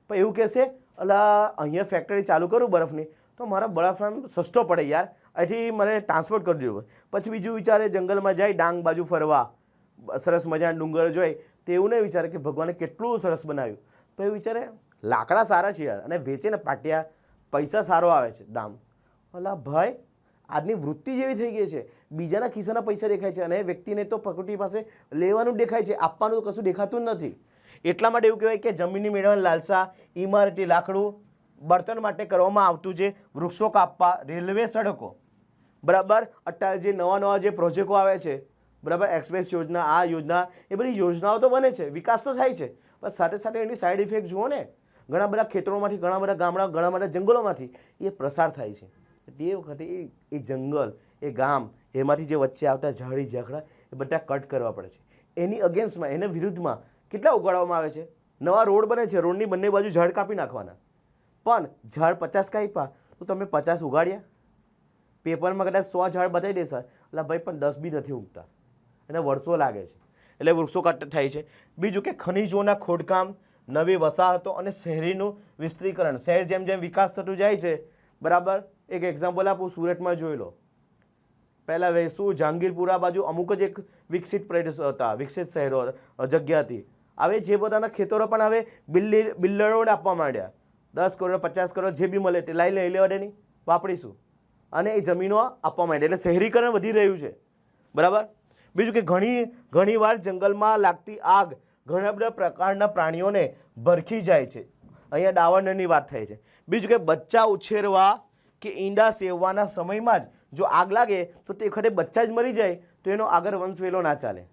પણ એવું કહેશે અલા અહીંયા ફેક્ટરી ચાલુ કરું બરફની તો મારા બરફ આમ સસ્તો પડે યાર, અહીંથી મને ટ્રાન્સપોર્ટ કરી દેવું. પછી બીજું વિચારે જંગલમાં જાય ડાંગ બાજુ ફરવા, સરસ મજાના ડુંગર જોઈ તો એવું નહીં વિચારે કે ભગવાને કેટલું સરસ બનાવ્યું, તો એવું વિચારે લાકડા સારા છે યાર અને વેચે ને પાટિયા, પૈસા સારો આવે છે દામ. અલા ભાઈ આજની વૃત્તિ જેવી થઈ ગઈ છે, બીજાના ખિસ્સાના પૈસા દેખાય છે અને વ્યક્તિને તો પ્રકૃતિ પાસે લેવાનું દેખાય છે, આપવાનું તો કશું દેખાતું જ નથી. એટલા માટે એવું કહેવાય કે જમીનની મેળવવાની લાલસા, ઇમારતી લાકડું, બળતણ માટે કરવામાં આવતું જે વૃક્ષો કાપવા, રેલવે સડકો, બરાબર. અત્યારે જે નવા જે પ્રોજેક્ટો આવે છે, બરાબર, એક્સપ્રેસ યોજના, આ યોજના, એ બધી યોજનાઓ તો બને છે, વિકાસ તો થાય છે, પણ સાથે સાથે એની સાઈડ ઇફેક્ટ જુઓ ને, ઘણા બધા ખેતરોમાંથી, ઘણા બધા ગામડા, ઘણા બધા જંગલોમાંથી એ પ્રસાર થાય છે. તે વખતે એ જંગલ, એ ગામ, એમાંથી જે વચ્ચે આવતા ઝાડી ઝાખરા એ બધા કટ કરવા પડે છે. એની અગેન્સ્ટમાં, એને વિરુદ્ધમાં કેટલા ઉગાડવામાં આવે છે? નવા રોડ બને છે, રોડની બંને બાજુ ઝાડ કાપી નાખવાના, પણ ઝાડ 50 કાપ્યા તો તમે 50 ઉગાડ્યા? પેપરમાં કદાચ 100 ઝાડ બતાવી દેશે એટલે ભાઈ પણ 10 બી નથી ઉગતા, એને વર્ષો લાગે છે, એટલે વૃક્ષો કટ થાય છે. બીજું કે ખનિજોના ખોદકામ, નવી વસાહતો અને શહેરીનું વિસ્તરીકરણ. શહેર જેમ જેમ વિકાસ થતું જાય છે, બરાબર. એક એક્ઝામ્પલ આપું, સુરતમાં જોઈ લો, પહેલાં વેસુ જહાંગીરપુરા બાજુ અમુક જ એક વિકસિત પ્રદેશ હતા, વિકસિત શહેરો જગ્યા હતી. હવે જે પોતાના ખેતરો પણ હવે બિલ્ડરોને આપવા માંડ્યા. 10 કરોડ 50 કરોડ જે બી મળે તે લઈ લેવા દે નહીં, વાપરીશું, અને એ જમીનો આપવા માંડ્યા. એટલે શહેરીકરણ વધી રહ્યું છે, બરાબર. બીજું કે ઘણી વાર જંગલમાં લાગતી આગ ઘણા બધા પ્રકારના પ્રાણીઓને ભરખી જાય છે. અહીંયા ડાવરણની વાત થાય છે. બીજું કે બચ્ચા ઉછેરવા કે ઈંડા સેવવાના સમયમાં જ જો આગ લાગે તો તે વખતે બચ્ચા જ મરી જાય તો એનો આગળ વંશવેલો ના ચાલે,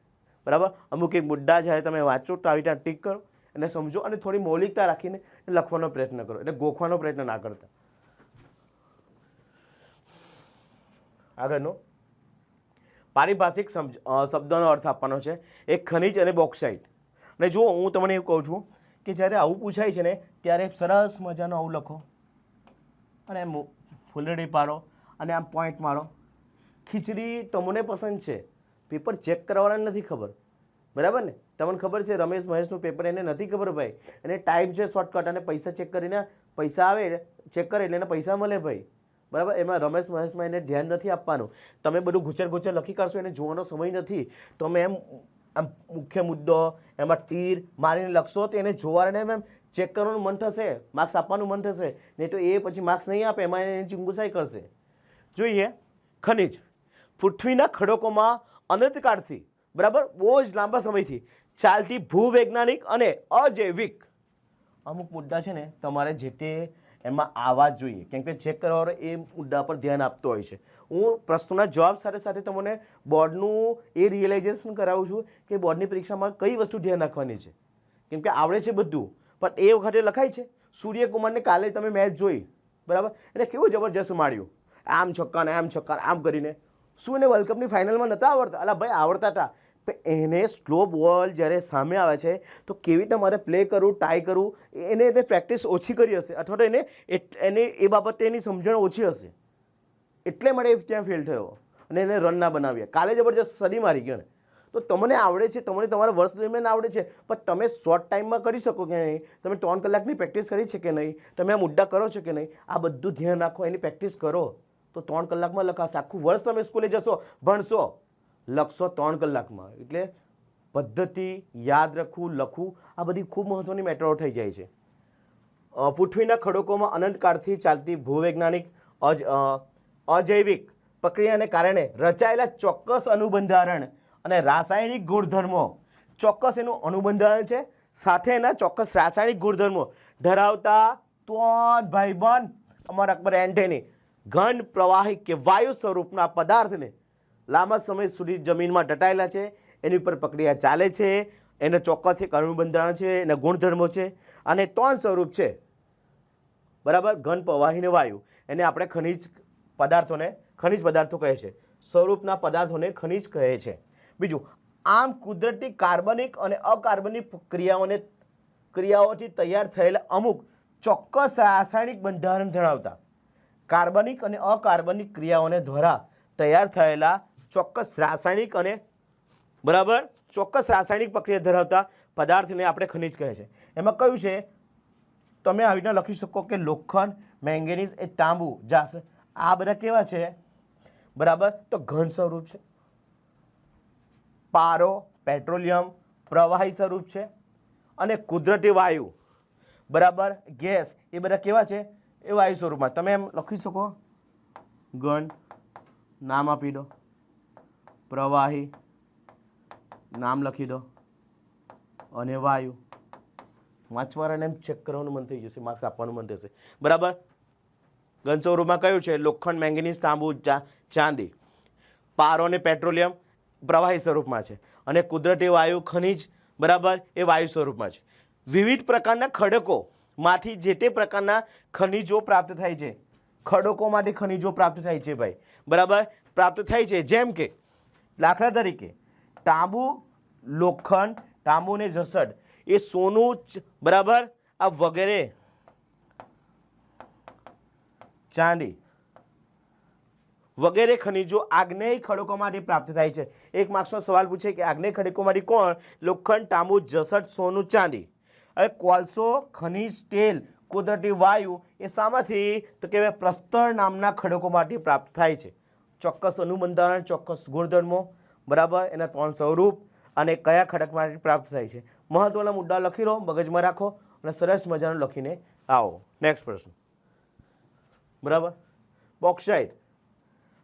બરાબર. અમુક એક મુદ્દા જ્યારે તમે વાંચો તો આવી રીતે ટીક કરો, એને સમજો અને થોડી મૌલિકતા રાખીને લખવાનો પ્રયત્ન કરો, એટલે ગોખવાનો પ્રયત્ન ના કરતા. આગળનો પારિભાષિક શબ્દોનો અર્થ આપવાનો છે. એક ખનિજ અને બોક્સાઇટ. અને જો હું તમને એવું કહું છું કે જ્યારે આવું પૂછાય છે ને ત્યારે સરસ મજાનો આવું લખો અને ફૂલડી પાડો અને આમ પોઈન્ટ મારો. ખીચડી તમને પસંદ છે, પેપર ચેક કરવાના નથી ખબર, બરાબર ને. તમને ખબર છે રમેશ મહેશનું પેપર એને નથી ખબર ભાઈ, એને ટાઈમ છે શોર્ટકટ, અને પૈસા ચેક કરીને પૈસા આવે ચેક કરે એટલે એને પૈસા મળે ભાઈ, બરાબર. એમાં રમેશ મહેશમાં એને ધ્યાન નથી આપવાનું. તમે બધું ગુચર લખી કાઢશો, એને જોવાનો સમય નથી. તમે એમ આમ મુખ્ય મુદ્દો એમાં તીર મારીને લખશો તો એને જોવાને એમ ચેક કરવાનું મન થશે, માર્ક્સ આપવાનું મન થશે. નહીં તો એ પછી માર્ક્સ નહીં આપે, એમાં એની ચિંગુસાઈ કરશે. જોઈએ ખનિજ. પૃથ્વીના ખડકોમાં અનંતકાળથી, બરાબર, બહુ જ લાંબા સમયથી ચાલતી ભૂવૈજ્ઞાનિક અને અજૈવિક અમુક મુદ્દા છે ને તમારે જે તે એમાં આવવા જ જોઈએ, કેમ કે ચેક કરવાનો એ મુદ્દા પર ધ્યાન આપતો હોય છે. હું પ્રશ્નોના જવાબ સાથે સાથે તમને બોર્ડનું એ રિયલાઇઝેશન કરાવું છું કે બોર્ડની પરીક્ષામાં કઈ વસ્તુ ધ્યાન રાખવાની છે, કેમ કે આવડે છે બધું પણ એ વખતે લખાય છે. સૂર્યકુમારને કાલે તમે મેચ જોઈ, બરાબર, એટલે કેવું જબરજસ્ત માર્યું, આમ છક્કા ને આમ છક્કા આમ કરીને. શું એને વર્લ્ડ કપની ફાઇનલમાં નહોતા આવડતા? અલા ભાઈ આવડતા હતા. એને સ્લો બોલ જ્યારે સામે આવે છે તો કેવી રીતે મારે પ્લે કરવું, ટાઈ કરવું, એને પ્રેક્ટિસ ઓછી કરી હશે, અથવા તો એને એ બાબતે એની સમજણ ઓછી હશે, એટલે મને ત્યાં ફેલ થયો અને એને રન ના બનાવ્યા. કાલે જબરજસ્ત સદી મારી ગયો ને. તો તમને આવડે છે, તમને તમારા વર્ષ દરમિયાન આવડે છે, પણ તમે શોર્ટ ટાઈમમાં કરી શકો કે નહીં? તમે 3 કલાકની પ્રેક્ટિસ કરી છે કે નહીં? તમે આ મુદ્દા કરો છો કે નહીં? આ બધું ધ્યાન રાખો, એની પ્રેક્ટિસ કરો તો 3 કલાકમાં લખાશે. આખું વર્ષ તમે સ્કૂલે જશો, ભણશો, લખશો 3 કલાકમાં. એટલે પદ્ધતિ, યાદ રાખવું, લખવું, આ બધી ખૂબ મહત્ત્વની મેટરો થઈ જાય છે. પૃથ્વીના ખડકોમાં અનંતકાળથી ચાલતી ભૂવૈજ્ઞાનિક અજૈવિક પ્રક્રિયાને કારણે રચાયેલા ચોક્કસ અનુબંધારણ અને રાસાયણિક ગુણધર્મો, ચોક્કસ એનું અનુબંધારણ છે, સાથે એના ચોક્કસ રાસાયણિક ગુણધર્મો ધરાવતા ભાઈબંધ અમારા અકબર એન્ટેની ઘન પ્રવાહી કે વાયુ સ્વરૂપના પદાર્થને લાંબા સમય સુધી જમીનમાં દટાયેલા છે, એની ઉપર પ્રક્રિયા ચાલે છે, એને ચોક્કસ એક અનુબંધારણ છે, એના ગુણધર્મો છે, અને 3 સ્વરૂપ છે, બરાબર. ઘન પ્રવાહી ને વાયુ, એને આપણે ખનિજ પદાર્થો કહે છે. સ્વરૂપના પદાર્થોને ખનિજ કહે છે. બીજું, આમ કુદરતી કાર્બનિક અને અકાર્બનિક ક્રિયાઓથી તૈયાર થયેલા અમુક ચોક્કસ રાસાયણિક બંધારણ ધરાવતા, કાર્બનિક અને અકાર્બનિક ક્રિયાઓને દ્વારા તૈયાર થયેલા ચોક્કસ રાસાયણિક અને, બરાબર, ચોક્કસ રાસાયણિક પ્રક્રિયા ધરાવતા પદાર્થને આપણે ખનિજ કહે છે. એમાં કયું છે? તમે આવી રીતે લખી શકો કે લોખંડ, મેંગેનીઝ, એ તાંબુ, જાસ, આ બધા કેવા છે? બરાબર, તો ઘન સ્વરૂપ છે. પારો, પેટ્રોલિયમ પ્રવાહી સ્વરૂપ છે, અને કુદરતી વાયુ, બરાબર, ગેસ, એ બધા કેવા છે? એ વાયુ સ્વરૂપમાં. તમે એમ લખી શકો, ઘન નામ આપી દો, પ્રવાહી નામ લખી દો, અને વાયુ. વાંચવાને એમ ચેક કરવાનું મન થઈ જશે, માર્ક્સ આપવાનું મન થશે, બરાબર. ઘન સ્વરૂપમાં કયું છે? લોખંડ, મેંગેનીઝ, તાંબુ, ચાંદી. પારો અને પેટ્રોલિયમ પ્રવાહી સ્વરૂપમાં છે, અને કુદરતી વાયુ, ખનિજ, બરાબર, એ વાયુ સ્વરૂપમાં છે. વિવિધ પ્રકારના ખડકોમાંથી જે તે પ્રકારના ખનિજો પ્રાપ્ત થાય છે. ખડકોમાંથી ખનિજો પ્રાપ્ત થાય છે ભાઈ, બરાબર, પ્રાપ્ત થાય છે. જેમ કે દાખલા તરીકે તાંબુ, લોખંડ, તાંબુ ને જસડ, એ સોનું, બરાબર, આ વગેરે ચાંદી વગેરે ખનિજો આગ્નેય ખડકોમાંથી પ્રાપ્ત થાય છે. 1 માર્ક્સનો સવાલ પૂછે કે આગ્નેય ખડકોમાંથી કોણ? લોખંડ, તાંબુ, જસત, સોનું, ચાંદી. હવે કોલસો, ખનિજ, તેલ, કુદરતી વાયુ એ શામાંથી? તો કે પ્રસ્તર નામના ખડકોમાંથી પ્રાપ્ત થાય છે. ચોક્કસ અનુબંધારણ, ચોક્કસ ગુણધર્મો, બરાબર, એના 3 સ્વરૂપ અને કયા ખડકમાંથી પ્રાપ્ત થાય છે. મહત્વના મુદ્દા લખી લો, મગજમાં રાખો અને સરસ મજાનું લખીને આવો. નેક્સ્ટ પ્રશ્ન, બરાબર. બોક્સાઇટ.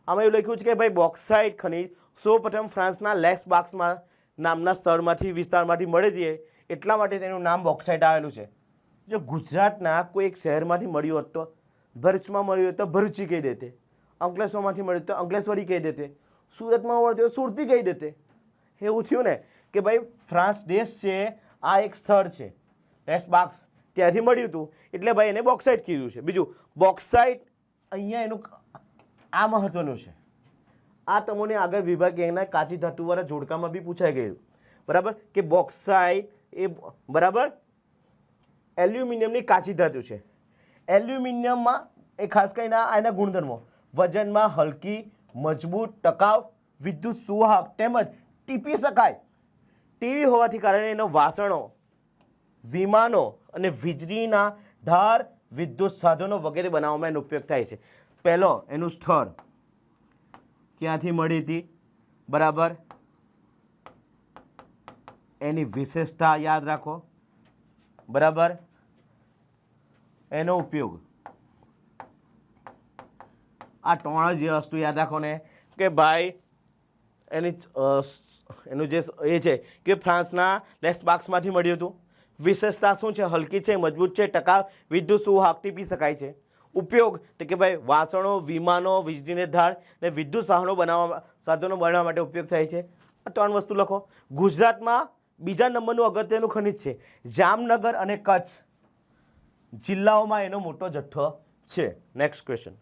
આમાં એવું લખ્યું છે કે ભાઈ બોક્સાઇટ ખનિજ સૌપ્રથમ ફ્રાન્સના લેક્સબાક્સમાં નામના સ્થળમાંથી વિસ્તારમાંથી મળી હતી, એટલા માટે તેનું નામ બોક્સાઇટ આવેલું છે. જો ગુજરાતના કોઈ એક શહેરમાંથી મળ્યું હોત તો ભરૂચમાં મળ્યું હોય તો ભરૂચી કહી દેતે, અંકલેશ્વરમાંથી મળ્યું તો અંકલેશ્વરી કહી દેતે, સુરતમાં મળ્યું તો સુરતી કહી દેતે. એવું થયું ને કે ભાઈ ફ્રાન્સ દેશ છે, આ એક સ્થળ છે લેક્સબાક્સ, ત્યાંથી મળ્યું હતું એટલે ભાઈ એને બોક્સાઇટ કીધું છે. બીજું બોક્સાઇટ અહીંયા એનું આ મહત્વનું છે. આ તમને આગળ વિભાગ એના કાચી ધાતુવાળા જોડકામાં બી પૂછાઈ ગયું, બરાબર, કે બોક્સાઇટ એ બરાબર એલ્યુમિનિયમની કાચી ધાતુ છે. એલ્યુમિનિયમમાં એ ખાસ કરીને એના ગુણધર્મો વજનમાં હલકી, મજબૂત, ટકાઉ, વિદ્યુત સુવાહક તેમજ ટીપી શકાય તેવી હોવાથી કારણે એનો વાસણો, વિમાનો અને વીજળીના ધાર, વિદ્યુત સાધનો વગેરે બનાવવામાં એનો ઉપયોગ થાય છે. પહેલો એનું સ્થળ ક્યાંથી મળી હતી, બરાબર, એની વિશેષતા યાદ રાખો, બરાબર, એનો ઉપયોગ, આ 3 જ વસ્તુ યાદ રાખો ને કે ભાઈ એનું જે એ છે કે ફ્રાન્સના લેક્સબાક્સમાંથી મળ્યું હતું. વિશેષતા શું છે? હલકી છે, મજબૂત છે, ટકાઉ, વિદ્યુત સુવાહક, ટીપી શકાય છે. ઉપયોગ તો કે ભાઈ વાસણો, વિમાનો, વીજળીને ધાર અને વિદ્યુત સાધનો બનાવવા માટે ઉપયોગ થાય છે. આ 3 વસ્તુ લખો. ગુજરાતમાં બીજા નંબરનું અગત્યનું ખનિજ છે. જામનગર અને કચ્છ જિલ્લાઓમાં એનો મોટો જથ્થો છે. નેક્સ્ટ ક્વેશ્ચન,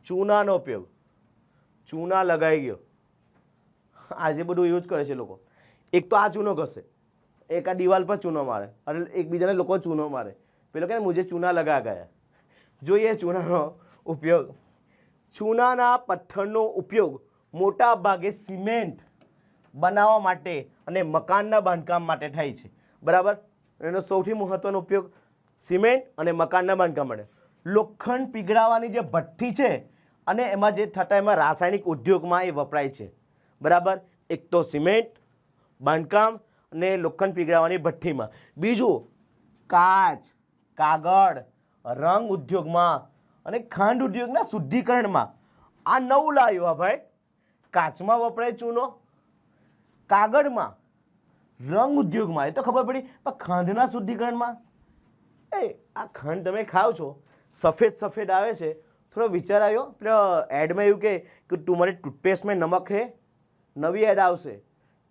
ચૂનાનો ઉપયોગ. ચૂના લગાઈ ગયો, આજે બધું યુઝ કરે છે લોકો. એક તો આ ચૂનો ઘસે, એક આ દિવાલ પર ચૂનો મારે અને એકબીજાને લોકો ચૂનો મારે. પેલો કહે મુझे ચૂના લગા ગયા. જોઈએ ચૂનાનો ઉપયોગ. ચૂનાના પથ્થરનો ઉપયોગ મોટા ભાગે સિમેન્ટ બનાવવા માટે અને મકાનના બાંધકામ માટે થાય છે, બરાબર. એનો સૌથી મહત્વનો ઉપયોગ સિમેન્ટ અને મકાનના બાંધકામ માટે. લોખંડ પીગળાવવાની જે ભઠ્ઠી છે અને એમાં જે થતા એમાં રાસાયણિક ઉદ્યોગમાં એ વપરાય છે, બરાબર. એક તો સિમેન્ટ બાંધકામ અને લોખંડ પીગળાવવાની ભઠ્ઠીમાં. બીજું કાચ, કાગળ, રંગ ઉદ્યોગમાં અને ખાંડ ઉદ્યોગના શુદ્ધિકરણમાં. આ નવું લાવ્યું. હા ભાઈ, કાચમાં વપરાય ચૂનો, કાગળમાં, રંગ ઉદ્યોગમાં, એ તો ખબર પડી, પણ ખાંડના શુદ્ધિકરણમાં આ ખાંડ તમે ખાઓ છો, સફેદ સફેદ આવે છે, થોડો વિચાર આવ્યો? પેલો એડમાં એવું કે તુમારે ટૂથપેસ્ટ મેં નમક હે, નવી એડ આવશે,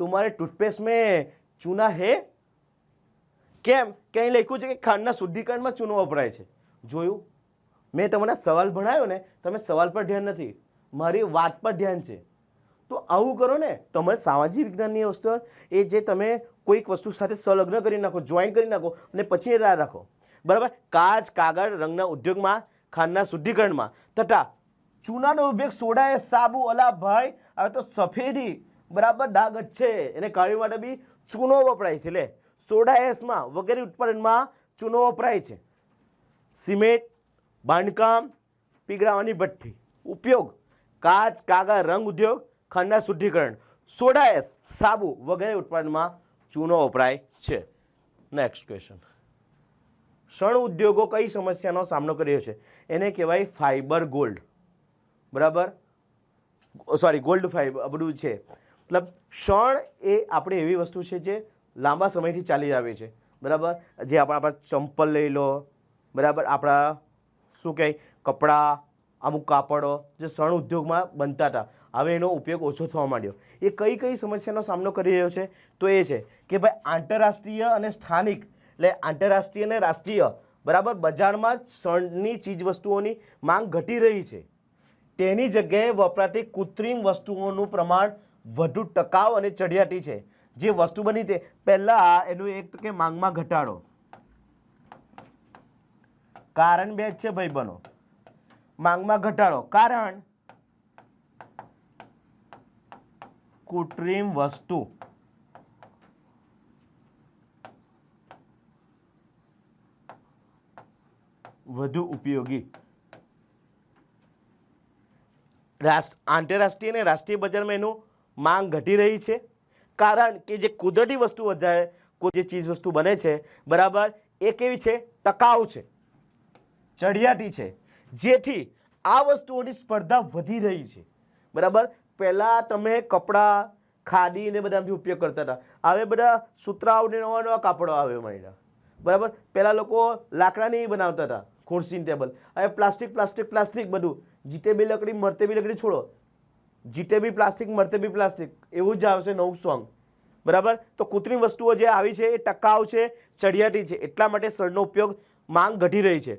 તુમારે ટૂથપેસ્ટ મેં ચૂના હે. કેમ કે અહીં લખ્યું છે કે ખાંડના શુદ્ધિકરણમાં ચૂનો વપરાય છે. જોયું? મેં તમને સવાલ ભણાવ્યો ને, તમે સવાલ પર ધ્યાન નથી, મારી વાત પર ધ્યાન છે. તો આવું કરો ને, તમારે સામાજિક વિજ્ઞાનની વસ્તુ એ જે તમે કોઈક વસ્તુ સાથે સંલગ્ન કરી નાખો, જોઈન કરી નાખો અને પછી એ યાદ રાખો, બરાબર. કાચ, કાગળ, રંગના ઉદ્યોગમાં, ખાંડના શુદ્ધિકરણમાં તથા ચૂનાનો ઉપયોગ સોડા એ સાબુ. અલા ભાઈ, હવે તો સફેદી, બરાબર, ડાઘ જ છે, એને કાઢવા માટે બી ચૂનો વપરાય છે. લે, સોડા એસમાં વગેરે ઉત્પાદનમાં ચૂનો વપરાય છે. સિમેન્ટ, બાંધકામ, પીગળાવવાની ભઠ્ઠી. ઉપયોગ કાચ, કાગળ, રંગ ઉદ્યોગ, ખાંડના શુદ્ધિકરણ, સોડા એસ, સાબુ વગેરે ઉત્પાદનમાં ચૂનો વપરાય છે. નેક્સ્ટ ક્વેશ્ચન, શણ ઉદ્યોગો કઈ સમસ્યાનો સામનો કર્યો છે? એને કહેવાય ફાઈબર ગોલ્ડ, બરાબર, સોરી ગોલ્ડ ફાઈબર બધું છે. મતલબ શણ એ આપણે એવી વસ્તુ છે જે લાંબા સમયથી ચાલી આવી છે, બરાબર. જે આપણા ચંપલ લઈ લો, બરાબર, આપણા શું કહે કપડાં, અમુક કાપડો જે શણ ઉદ્યોગમાં બનતા હતા, હવે એનો ઉપયોગ ઓછો થવા માંડ્યો. એ કઈ કઈ સમસ્યાનો સામનો કરી રહ્યો છે? તો એ છે કે ભાઈ આંતરરાષ્ટ્રીય અને સ્થાનિક, એટલે આંતરરાષ્ટ્રીય અને રાષ્ટ્રીય, બરાબર, બજારમાં શણની ચીજવસ્તુઓની માંગ ઘટી રહી છે. તેની જગ્યાએ વપરાતી કૃત્રિમ વસ્તુઓનું પ્રમાણ વધુ ટકાઉ અને ચડિયાતી છે. જે વસ્તુ બની તે પહેલાં એનું એક કે માંગમાં ઘટાડો, કારણ 2 જ છે ભાઈ બનો. માંગમાં ઘટાડો, કારણ કૃત્રિમ વસ્તુ વધુ ઉપયોગી. આંતરરાષ્ટ્રીય અને રાષ્ટ્રીય બજારમાં એનું માંગ ઘટી રહી છે, કારણ કે જે કુદરતી વસ્તુ વધારે કોઈ જે ચીજ વસ્તુ બને છે, બરાબર, એ કેવી છે? ટકાઉ છે, ચડિયાતી છે, જેથી આ વસ્તુઓની સ્પર્ધા વધી રહી છે, બરાબર. પહેલાં તમે કપડાં ખાદી ને બધાથી ઉપયોગ કરતા હતા, હવે બધા સુતરાઉ ને નવા નવા કાપડો આવે મળ્યા, બરાબર. પહેલાં લોકો લાકડાની બનાવતા હતા ખુરશી ટેબલ, હવે પ્લાસ્ટિક પ્લાસ્ટિક પ્લાસ્ટિક બધું, જીતે બી લકડી મરતે બી લકડી, છોડો, જીતે બી પ્લાસ્ટિક મરતે બી પ્લાસ્ટિક, એવું જ આવશે નવું સોંગ, બરાબર. તો કૃત્રિમ વસ્તુઓ જે આવી છે એ ટકાઉ છે, ચડિયાતી છે, એટલા માટે શણનો ઉપયોગ માંગ ઘટી રહી છે.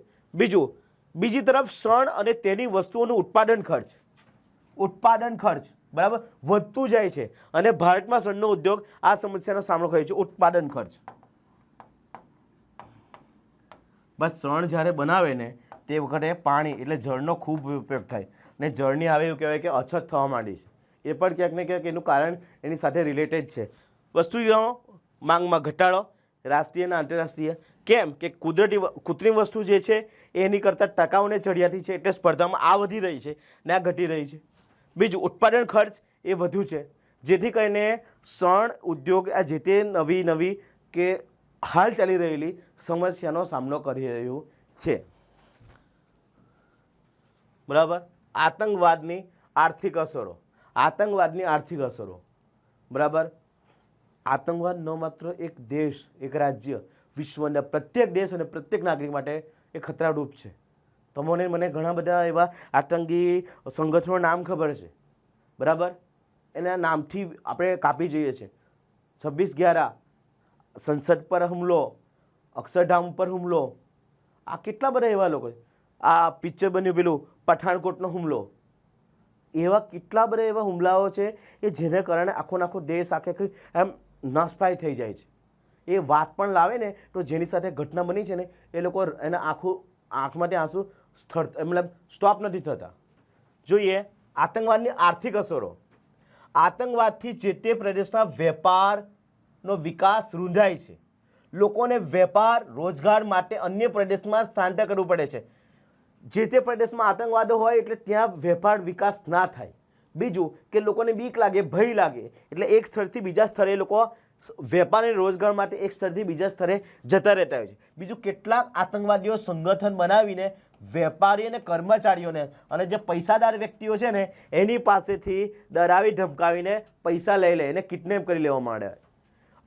બીજી તરફ શણ અને તેની વસ્તુઓનું ઉત્પાદન ખર્ચ બરાબર વધતું જાય છે, અને ભારતમાં શણનો ઉદ્યોગ આ સમસ્યાનો સામનો કરે છે. ઉત્પાદન ખર્ચ, બસ શણ જ્યારે બનાવે ને તે વખતે પાણી એટલે જળનો ખૂબ ઉપયોગ થાય, ને જળની આવે એવું કહેવાય કે અછત થવા માંડી છે. એ પણ ક્યાંક ને ક્યાંક એનું કારણ એની સાથે રિલેટેડ છે. વસ્તુનો માંગમાં ઘટાડો, રાષ્ટ્રીય અને આંતરરાષ્ટ્રીય. કેમ કે કૃત્રિમ વસ્તુ જે છે એની કરતાં ટકાઉ ને ચડિયાતી છે, એટલે સ્પર્ધામાં આ વધી રહી છે ને આ ઘટી રહી છે. બીજું, ઉત્પાદન ખર્ચ એ વધુ છે, જેથી કરીને શણ ઉદ્યોગ આ જે તે નવી કે હાલ ચાલી રહેલી સમસ્યાનો સામનો કરી રહ્યું છે, બરાબર. આતંકવાદની આર્થિક અસરો, બરાબર. આતંકવાદ ન માત્ર એક દેશ, એક રાજ્ય, વિશ્વના પ્રત્યેક દેશ અને પ્રત્યેક નાગરિક માટે એ ખતરારૂપ છે. તમને મને ઘણા બધા એવા આતંકી સંગઠનોના નામ ખબર છે, બરાબર. એના નામથી આપણે કાપી જઈએ છીએ. 26/11, સંસદ પર હુમલો, અક્ષરધામ પર હુમલો, આ કેટલા બધા એવા લોકો, આ પિક્ચર બન્યું પેલું પઠાણકોટનો હુમલો, એવા કેટલા બધા એવા હુમલાઓ છે કે જેને કારણે આખો દેશ આખે એમ નાશપાય થઈ જાય છે. એ વાત પણ લાવે ને તો જેની સાથે ઘટના બની છે ને એ લોકો એના આંખમાંથી આંસુ મતલબ સ્ટોપ નથી થતા. જોઈએ આતંકવાદની આર્થિક અસરો. આતંકવાદથી જે તે પ્રદેશના વેપારનો વિકાસ રૂંધાય છે. લોકોને વેપાર રોજગાર માટે અન્ય પ્રદેશમાં સ્થળાંતર કરવું પડે છે. જે તે પ્રદેશમાં આતંકવાદો હોય એટલે ત્યાં વેપાર વિકાસ ના થાય. બીજું કે લોકોને બીક લાગે, ભય લાગે, એટલે એક સ્થળથી બીજા સ્થળે લોકો વેપાર અને રોજગાર માટે એક સ્થળથી બીજા સ્થળે જતા રહેતા હોય છે. બીજું, કેટલાક આતંકવાદીઓ સંગઠન બનાવીને વેપારી અને કર્મચારીઓને અને જે પૈસાદાર વ્યક્તિઓ છે ને એની પાસેથી ડરાવી ધમકાવીને પૈસા લઈ લે, એને કિડનેપ કરી લેવામાં આવે.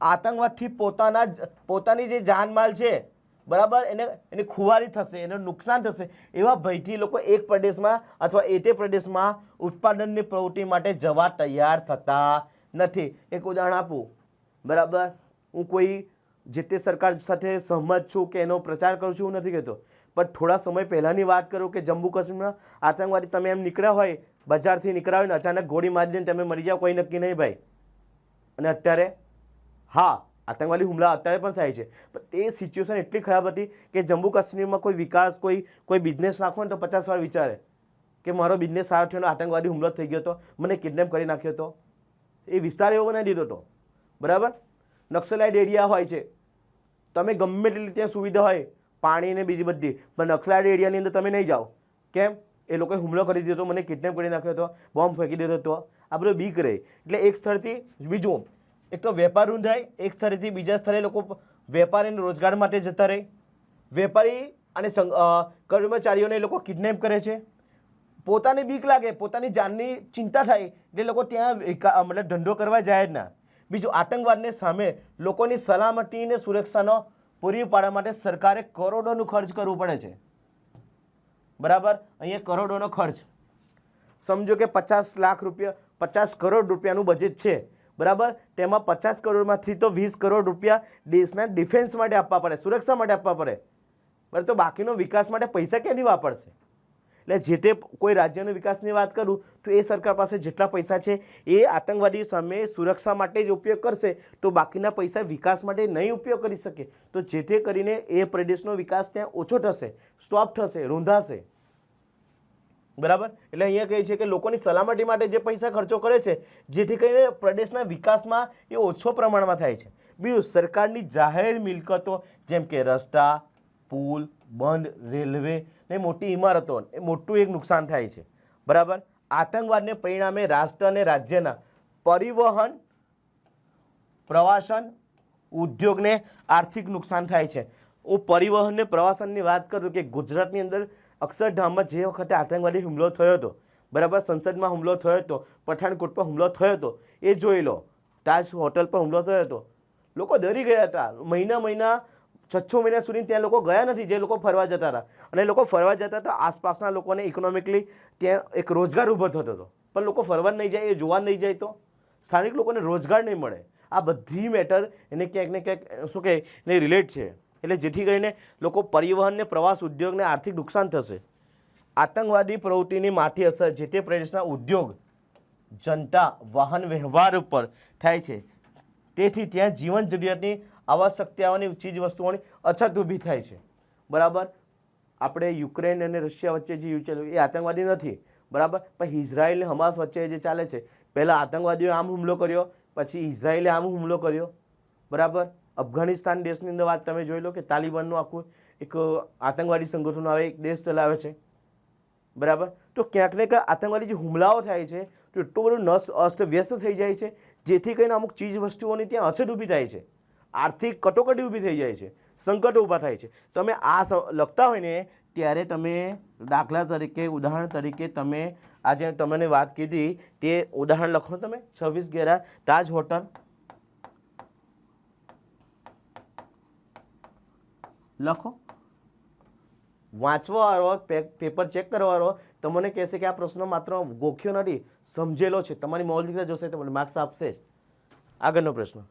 આતંકવાદથી પોતાની જે જાનમાલ છે, બરાબર, એની ખુવારી થશે, એને નુકસાન થશે, એવા ભયથી લોકો એક પ્રદેશમાં અથવા એ તે પ્રદેશમાં ઉત્પાદનની પ્રવૃત્તિ માટે જવા તૈયાર થતા નથી. એક ઉદાહરણ આપું, બરાબર. હું કોઈ જે તે સરકાર સાથે સહમત છું કે એનો પ્રચાર કરું છું એવું નથી કહેતો, પણ થોડા સમય પહેલાંની વાત કરું કે જમ્મુ કાશ્મીરમાં આતંકવાદી તમે એમ નીકળ્યા હોય, બજારથી નીકળ્યા હોય ને અચાનક ગોળી મારી દઈને તમે મરી જાઓ, કોઈ નક્કી નહીં ભાઈ. અને અત્યારે હા, આતંકવાદી હુમલા અત્યારે પણ થાય છે, પણ તે સિચ્યુએશન એટલી ખરાબ હતી કે જમ્મુ કાશ્મીરમાં કોઈ વિકાસ, કોઈ બિઝનેસ નાખવો ને તો 50 વાર વિચારે કે મારો બિઝનેસ સારો થયો, આતંકવાદી હુમલો થઈ ગયો હતો, મને કિડનેપ કરી નાખ્યો હતો. એ વિસ્તાર એવો બનાવી દીધો હતો, બરાબર. નક્સલાઇટ એરિયા હોય છે, તમે ગમે એટલી ત્યાં સુવિધા હોય, પાણી ને બીજી બધી, પણ નક્સલાઇટ એરિયાની અંદર તમે નહીં જાઓ. કેમ? એ લોકોએ હુમલો કરી દીધો, મને કિડનેપ કરી નાખ્યો હતો, બોમ્બ ફેંકી દીધો હતો. આ બધું બીક રહે. એટલે એક સ્થળથી બીજું, એક તો વેપાર રૂંધાય, એક સ્થળેથી બીજા સ્થળે લોકો વેપાર અને રોજગાર માટે જતા રહે. વેપારી અને કર્મચારીઓને એ લોકો કિડનેપ કરે છે. પોતાની બીક લાગે, પોતાની જાનની ચિંતા થાય એટલે લોકો ત્યાં મતલબ ધંધો કરવા જાય જ ના. બીજું, આતંકવાદને સામે લોકોની સલામતી અને સુરક્ષાનો પૂરી પાડવા માટે સરકારે કરોડોનું ખર્ચ કરવું પડે છે, બરાબર. અહીંયા કરોડોનો ખર્ચ, સમજો કે 50 લાખ રૂપિયા, 50 કરોડ રૂપિયાનું બજેટ છે, બરાબર. તેમાં 50 કરોડમાંથી તો 20 કરોડ રૂપિયા દેશના ડિફેન્સ માટે આપવા પડે, સુરક્ષા માટે આપવા પડે, બરાબર. તો બાકીનો વિકાસ માટે પૈસા ક્યાંથી વાપરશે? એટલે જે તે કોઈ રાજ્યના વિકાસની વાત કરું તો એ સરકાર પાસે જેટલા પૈસા છે એ આતંકવાદી સામે સુરક્ષા માટે જ ઉપયોગ કરશે, તો બાકીના પૈસા વિકાસ માટે નહીં ઉપયોગ કરી શકે, તો જેથી કરીને એ પ્રદેશનો વિકાસ ત્યાં ઓછો થશે, સ્ટોપ થશે, રૂંધાશે. બરાબર. એટલે અહીંયા કહે છે કે લોકોની સલામતી માટે જે પૈસા ખર્ચો કરે છે જેથી કરીને પ્રદેશના વિકાસમાં એ ઓછો પ્રમાણમાં થાય છે. બીજું, સરકારની જાહેર મિલકતો જેમ કે રસ્તા, પુલ, બંધ, રેલવે ને મોટી ઇમારતો એ મોટું એક નુકસાન થાય છે. બરાબર. આતંકવાદને પરિણામે રાષ્ટ્ર અને રાજ્યના પરિવહન, પ્રવાસન, ઉદ્યોગને આર્થિક નુકસાન થાય છે. હું પરિવહન ને પ્રવાસનની વાત કરું કે ગુજરાતની અંદર અક્ષરધામમાં જે વખતે આતંકવાદી હુમલો થયો હતો, બરાબર, સંસદમાં હુમલો થયો હતો, પઠાણકોટ પર હુમલો થયો હતો, એ જોઈ લો. તાજ હોટલ પર હુમલો થયો હતો, લોકો ડરી ગયા હતા. મહિના 6 મહિના સુધી ત્યાં લોકો ગયા નથી જે લોકો ફરવા જતા હતા. અને લોકો ફરવા જતા હતા, આસપાસના લોકોને ઇકોનોમિકલી ત્યાં એક રોજગાર ઊભો થતો હતો. પણ લોકો ફરવા નહીં જાય, એ જોવા નહીં જાય તો સ્થાનિક લોકોને રોજગાર નહીં મળે. આ બધી મેટર એને ક્યાંક ને ક્યાંક શું કહે એને રિલેટ છે. એટલે જેથી કરીને લોકો પરિવહન ને પ્રવાસ ઉદ્યોગને આર્થિક નુકસાન થશે. આતંકવાદી પ્રવૃત્તિની માઠી અસર જે તે પ્રદેશના ઉદ્યોગ, જનતા, વાહન વ્યવહાર ઉપર થાય છે. તેથી ત્યાં જીવન જરૂરિયાતની આવશ્યકતાઓની ચીજ વસ્તુઓની અછત ઊભી થાય છે. બરાબર. આપણે યુક્રેન અને રશિયા વચ્ચે જે યુદ્ધ ચાલ્યું એ આતંકવાદી નથી, બરાબર, પણ ઇઝરાયલ અને હમાસ વચ્ચે જે ચાલે છે, પહેલાં આતંકવાદીઓએ આમ હુમલો કર્યો, પછી ઇઝરાયલે આમ હુમલો કર્યો. બરાબર. અફઘાનિસ્તાન દેશની અંદર વાત તમે જોઈ લો કે તાલિબાનનું આખું એક આતંકવાદી સંગઠન આવે, એક દેશ ચલાવે છે. બરાબર. તો ક્યાંક ને ક્યાંક આતંકવાદી જે હુમલાઓ થાય છે તો એટલું બધું અસ્તવ્યસ્ત થઈ જાય છે જેથી કરીને અમુક ચીજ વસ્તુઓની ત્યાં અછત ઊભી થાય છે, આર્થિક કટોકટી ઊભી થઈ જાય છે, સંકટો ઊભા થાય છે. તમે આ લખતા હોય ને ત્યારે તમે દાખલા તરીકે, ઉદાહરણ તરીકે તમે આજે તમને વાત કીધી તે ઉદાહરણ લખો. તમે 26/11 તાજ હોટલ લખો. વાંચવાવાળો, પેપર ચેક કરવાવાળો તમને કહેશે કે આ પ્રશ્ન માત્ર ગોખ્યો નથી, સમજેલો છે, તમારી મૌલિકતા જોશે તમને માર્ક્સ આપશે જ. આગળનો પ્રશ્ન,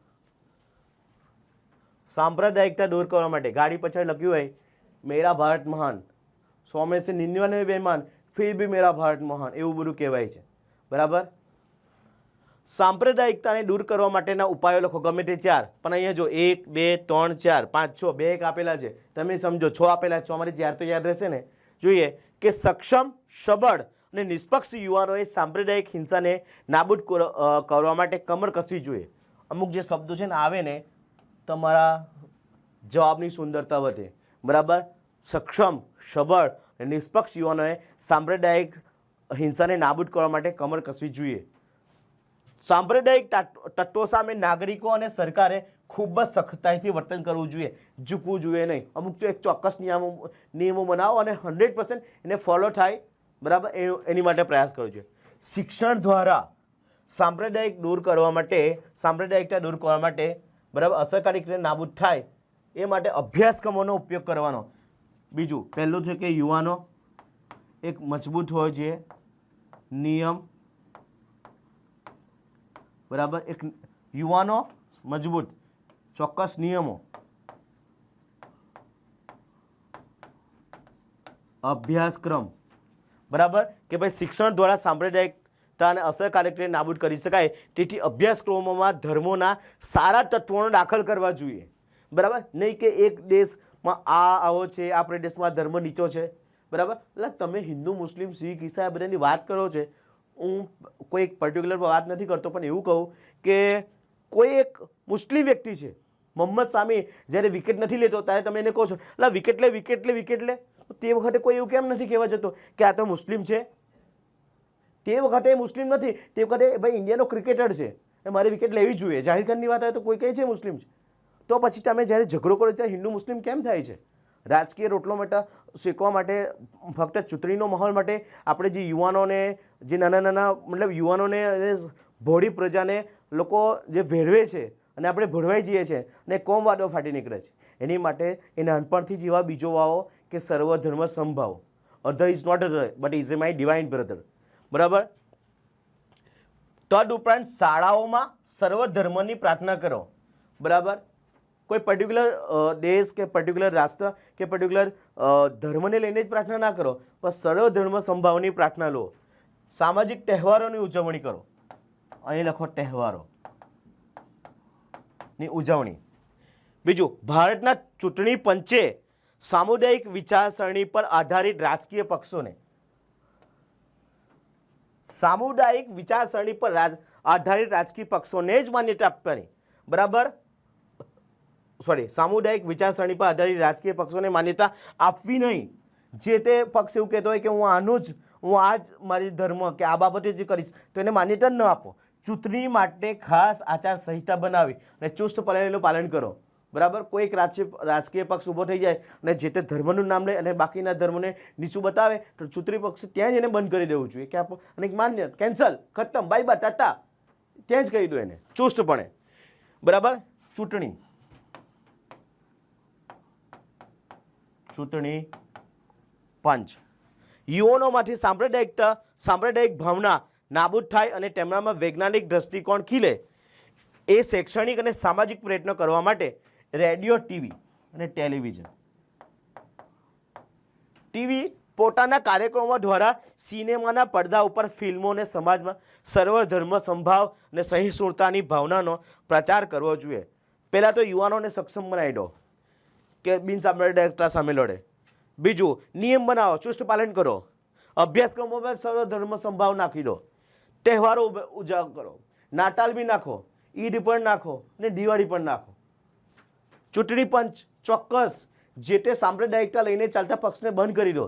સાંપ્રદાયિકતા દૂર કરવા માટે ગાડી પાછળ લખ્યું હોય મેરા ભારત મહાન, 100 में से 99 બેમાન ફિર ભી મેરા ભારત મહાન, એવું બધું કહેવાય છે. બરાબર. સાંપ્રદાયિકતાને દૂર કરવા માટેના ઉપાયો લખો, ગમે તે 4. પણ અહીંયા જો 1, 2, 3, 4, 5, 6, 2 એક આપેલા છે, તમે સમજો 6 આપેલા, 6 માંથી 4 તો યાદ રહેશે ને. જોઈએ કે સક્ષમ, સબળ અને નિષ્પક્ષ યુવાનોએ સાંપ્રદાયિક હિંસાને નાબૂદ કરવા માટે કમર કસવી જોઈએ. અમુક જે શબ્દો છે ને આવે ને તમારા જવાબની સુંદરતા વધે. બરાબર. સક્ષમ, સબળ અને નિષ્પક્ષ યુવાનોએ સાંપ્રદાયિક હિંસાને નાબૂદ કરવા માટે કમર કસવી જોઈએ. સાંપ્રદાયિક તત્વો સામે નાગરિકો અને સરકારે ખૂબ જ સખ્તાઈથી વર્તન કરવું જોઈએ, ઝૂકવું જોઈએ નહીં. અમુક એક ચોક્કસ નિયમો બનાવો અને 100% એને ફોલો થાય, બરાબર, એની માટે પ્રયાસ કરવો જોઈએ. શિક્ષણ દ્વારા સાંપ્રદાયિકતા દૂર કરવા માટે, બરાબર, અસરકારક રીતે નાબૂદ થાય એ માટે અભ્યાસક્રમોનો ઉપયોગ કરવાનો. બીજું, પહેલું છે કે યુવાનો એક મજબૂત હોય છે, નિયમ, બરાબર, એક યુવાનો મજબૂત, ચોક્કસ નિયમો, અભ્યાસક્રમ. બરાબર. કે ભાઈ શિક્ષણ દ્વારા સાંપ્રદાયિકતાને અસરકારક રીતે નાબૂદ કરી શકાય, તેથી અભ્યાસક્રમોમાં ધર્મોના સારા તત્વોનો દાખલ કરવા જોઈએ. બરાબર. નહીં કે એક દેશમાં આવો છે, આ પ્રદેશમાં ધર્મ નીચો છે. બરાબર. એટલે તમે હિન્દુ, મુસ્લિમ, શીખ, ઈસાઈ બધાની વાત કરો છો, હું કોઈ એક પર્ટિક્યુલર વાત નથી કરતો, પણ એવું કહું કે કોઈ એક મુસ્લિમ વ્યક્તિ છે, મોહમ્મદ સામી, જ્યારે વિકેટ નથી લેતો ત્યારે તમે એને કહો છો એટલે વિકેટ લે. તે વખતે કોઈ એવું કેમ નથી કહેવા જતો કે આ તો મુસ્લિમ છે? તે વખતે મુસ્લિમ નથી, તે વખતે ભાઈ ઇન્ડિયાનો ક્રિકેટર છે, એ મારે વિકેટ લેવી જોઈએ. જાહિર ખાનની વાત આવે તો કોઈ કહે છે મુસ્લિમ છે, તો પછી તમે જ્યારે ઝઘડો કરો ત્યારે હિન્દુ મુસ્લિમ કેમ થાય છે? રાજકીય રોટલો માટે શેકવા માટે, ફક્ત ચૂંટણીનો માહોલ માટે આપણે જે યુવાનોને, જે નાના મતલબ યુવાનોને, ભોળી પ્રજાને લોકો જે ભેળવે છે અને આપણે ભળવાઈ જઈએ છીએ અને કોમવાદો ફાટી નીકળે છે. એની માટે એ નાનપણથી જ એવા બીજો વાવો કે સર્વધર્મ સંભાવ, other is not other but is a my divine brother. બરાબર. તદ ઉપરાંત શાળાઓમાં સર્વધર્મની પ્રાર્થના કરો. બરાબર. કોઈ પર્ટિક્યુલર દેશ કે પર્ટિક્યુલર રાષ્ટ્ર કે પર્ટિક્યુલર ધર્મને લઈને જ પ્રાર્થના ના કરો, પણ સર્વ ધર્મ સંભાવની પ્રાર્થના લો. સામાજિક તહેવારોની ઉજવણી કરો. અહીં લખો તહેવારોની ઉજવણી. બીજું, ભારતના ચૂંટણી પંચે સામુદાયિક વિચારસરણી પર આધારિત રાજકીય પક્ષોને સામુદાયિક વિચારસરણી પર આધારિત રાજકીય પક્ષોને જ માન્યતા આપવાની. બરાબર, સામુદાયિક વિચારસરણી પર આધારિત રાજકીય પક્ષોને માન્યતા આપવી નહીં. જે તે પક્ષ એવું કહેતો હોય કે હું આ જ મારી ધર્મ કે આ બાબતે જ કરીશ, તો એને માન્યતા ન આપો. ચૂંટણી માટે ખાસ આચાર સંહિતા બનાવી અને ચુસ્તપણે એનું પાલન કરો. બરાબર, કોઈ એક રાજકીય પક્ષ ઊભો થઈ જાય અને જે તે ધર્મનું નામ લે અને બાકીના ધર્મને નીચું બતાવે તો ચૂંટણી પક્ષ ત્યાં જ એને બંધ કરી દેવું જોઈએ કે અને માન્ય કેન્સલ, ખતમ, બાય બાય, ટાટા, ત્યાં જ કહી દો એને ચુસ્તપણે. બરાબર, ચૂંટણી પંચ યુવાનોમાંથી સાંપ્રદાયિક ભાવના નાબૂદ થાય અને તેમનામાં વૈજ્ઞાનિક દ્રષ્ટિકોણ ખીલે એ શૈક્ષણિક અને સામાજિક પ્રયત્નો કરવા માટે રેડિયો, ટીવી અને ટેલિવિઝન. ટીવી પોતાના કાર્યક્રમો દ્વારા સિનેમાના પડદા ઉપર ફિલ્મો અને સમાજમાં સર્વધર્મ સંભાવ અને સહિષ્ણુતાની ભાવનાનો પ્રચાર કરવો જોઈએ. પહેલાં તો યુવાનોને સક્ષમ બનાવી દો કે બિનસાંપ્રદાયિકતા સામે લડે. બીજું, નિયમ બનાવો, ચુસ્ત પાલન કરો. અભ્યાસક્રમોમાં સર્વધર્મ સંભાવ નાખી દો. તહેવારો ઉજાગર કરો. નાતાલ બી નાખો, ઈદ પણ નાખો ને દિવાળી પણ નાખો. ચૂંટણી પંચ ચોક્કસ જે તે સાંપ્રદાયિકતા લઈને ચાલતા પક્ષને બંધ કરી દો.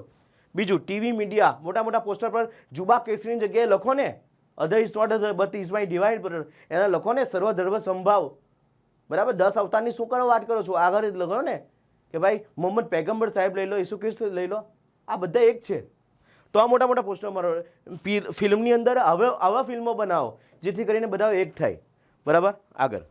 બીજું, ટીવી મીડિયા મોટા મોટા પોસ્ટર પર જુબા કેસરીની જગ્યાએ લખો ને other is not other but is my divine brother, એના લખો ને સર્વધર્મ સંભાવ. બરાબર, 10 અવતારની શું કરો વાત કરો છો, આગળ જ લખો ને કે ભાઈ મોહમ્મદ પૈગંબર સાહેબ લઈ લો, ઈસુ ખ્રિસ્ત લઈ લો, આ બધા એક છે. તો આ મોટા મોટા પોસ્ટર મારો ફિલ્મની અંદર આવા ફિલ્મો બનાવો જેથી કરીને બધા એક થાય. બરાબર, આગળ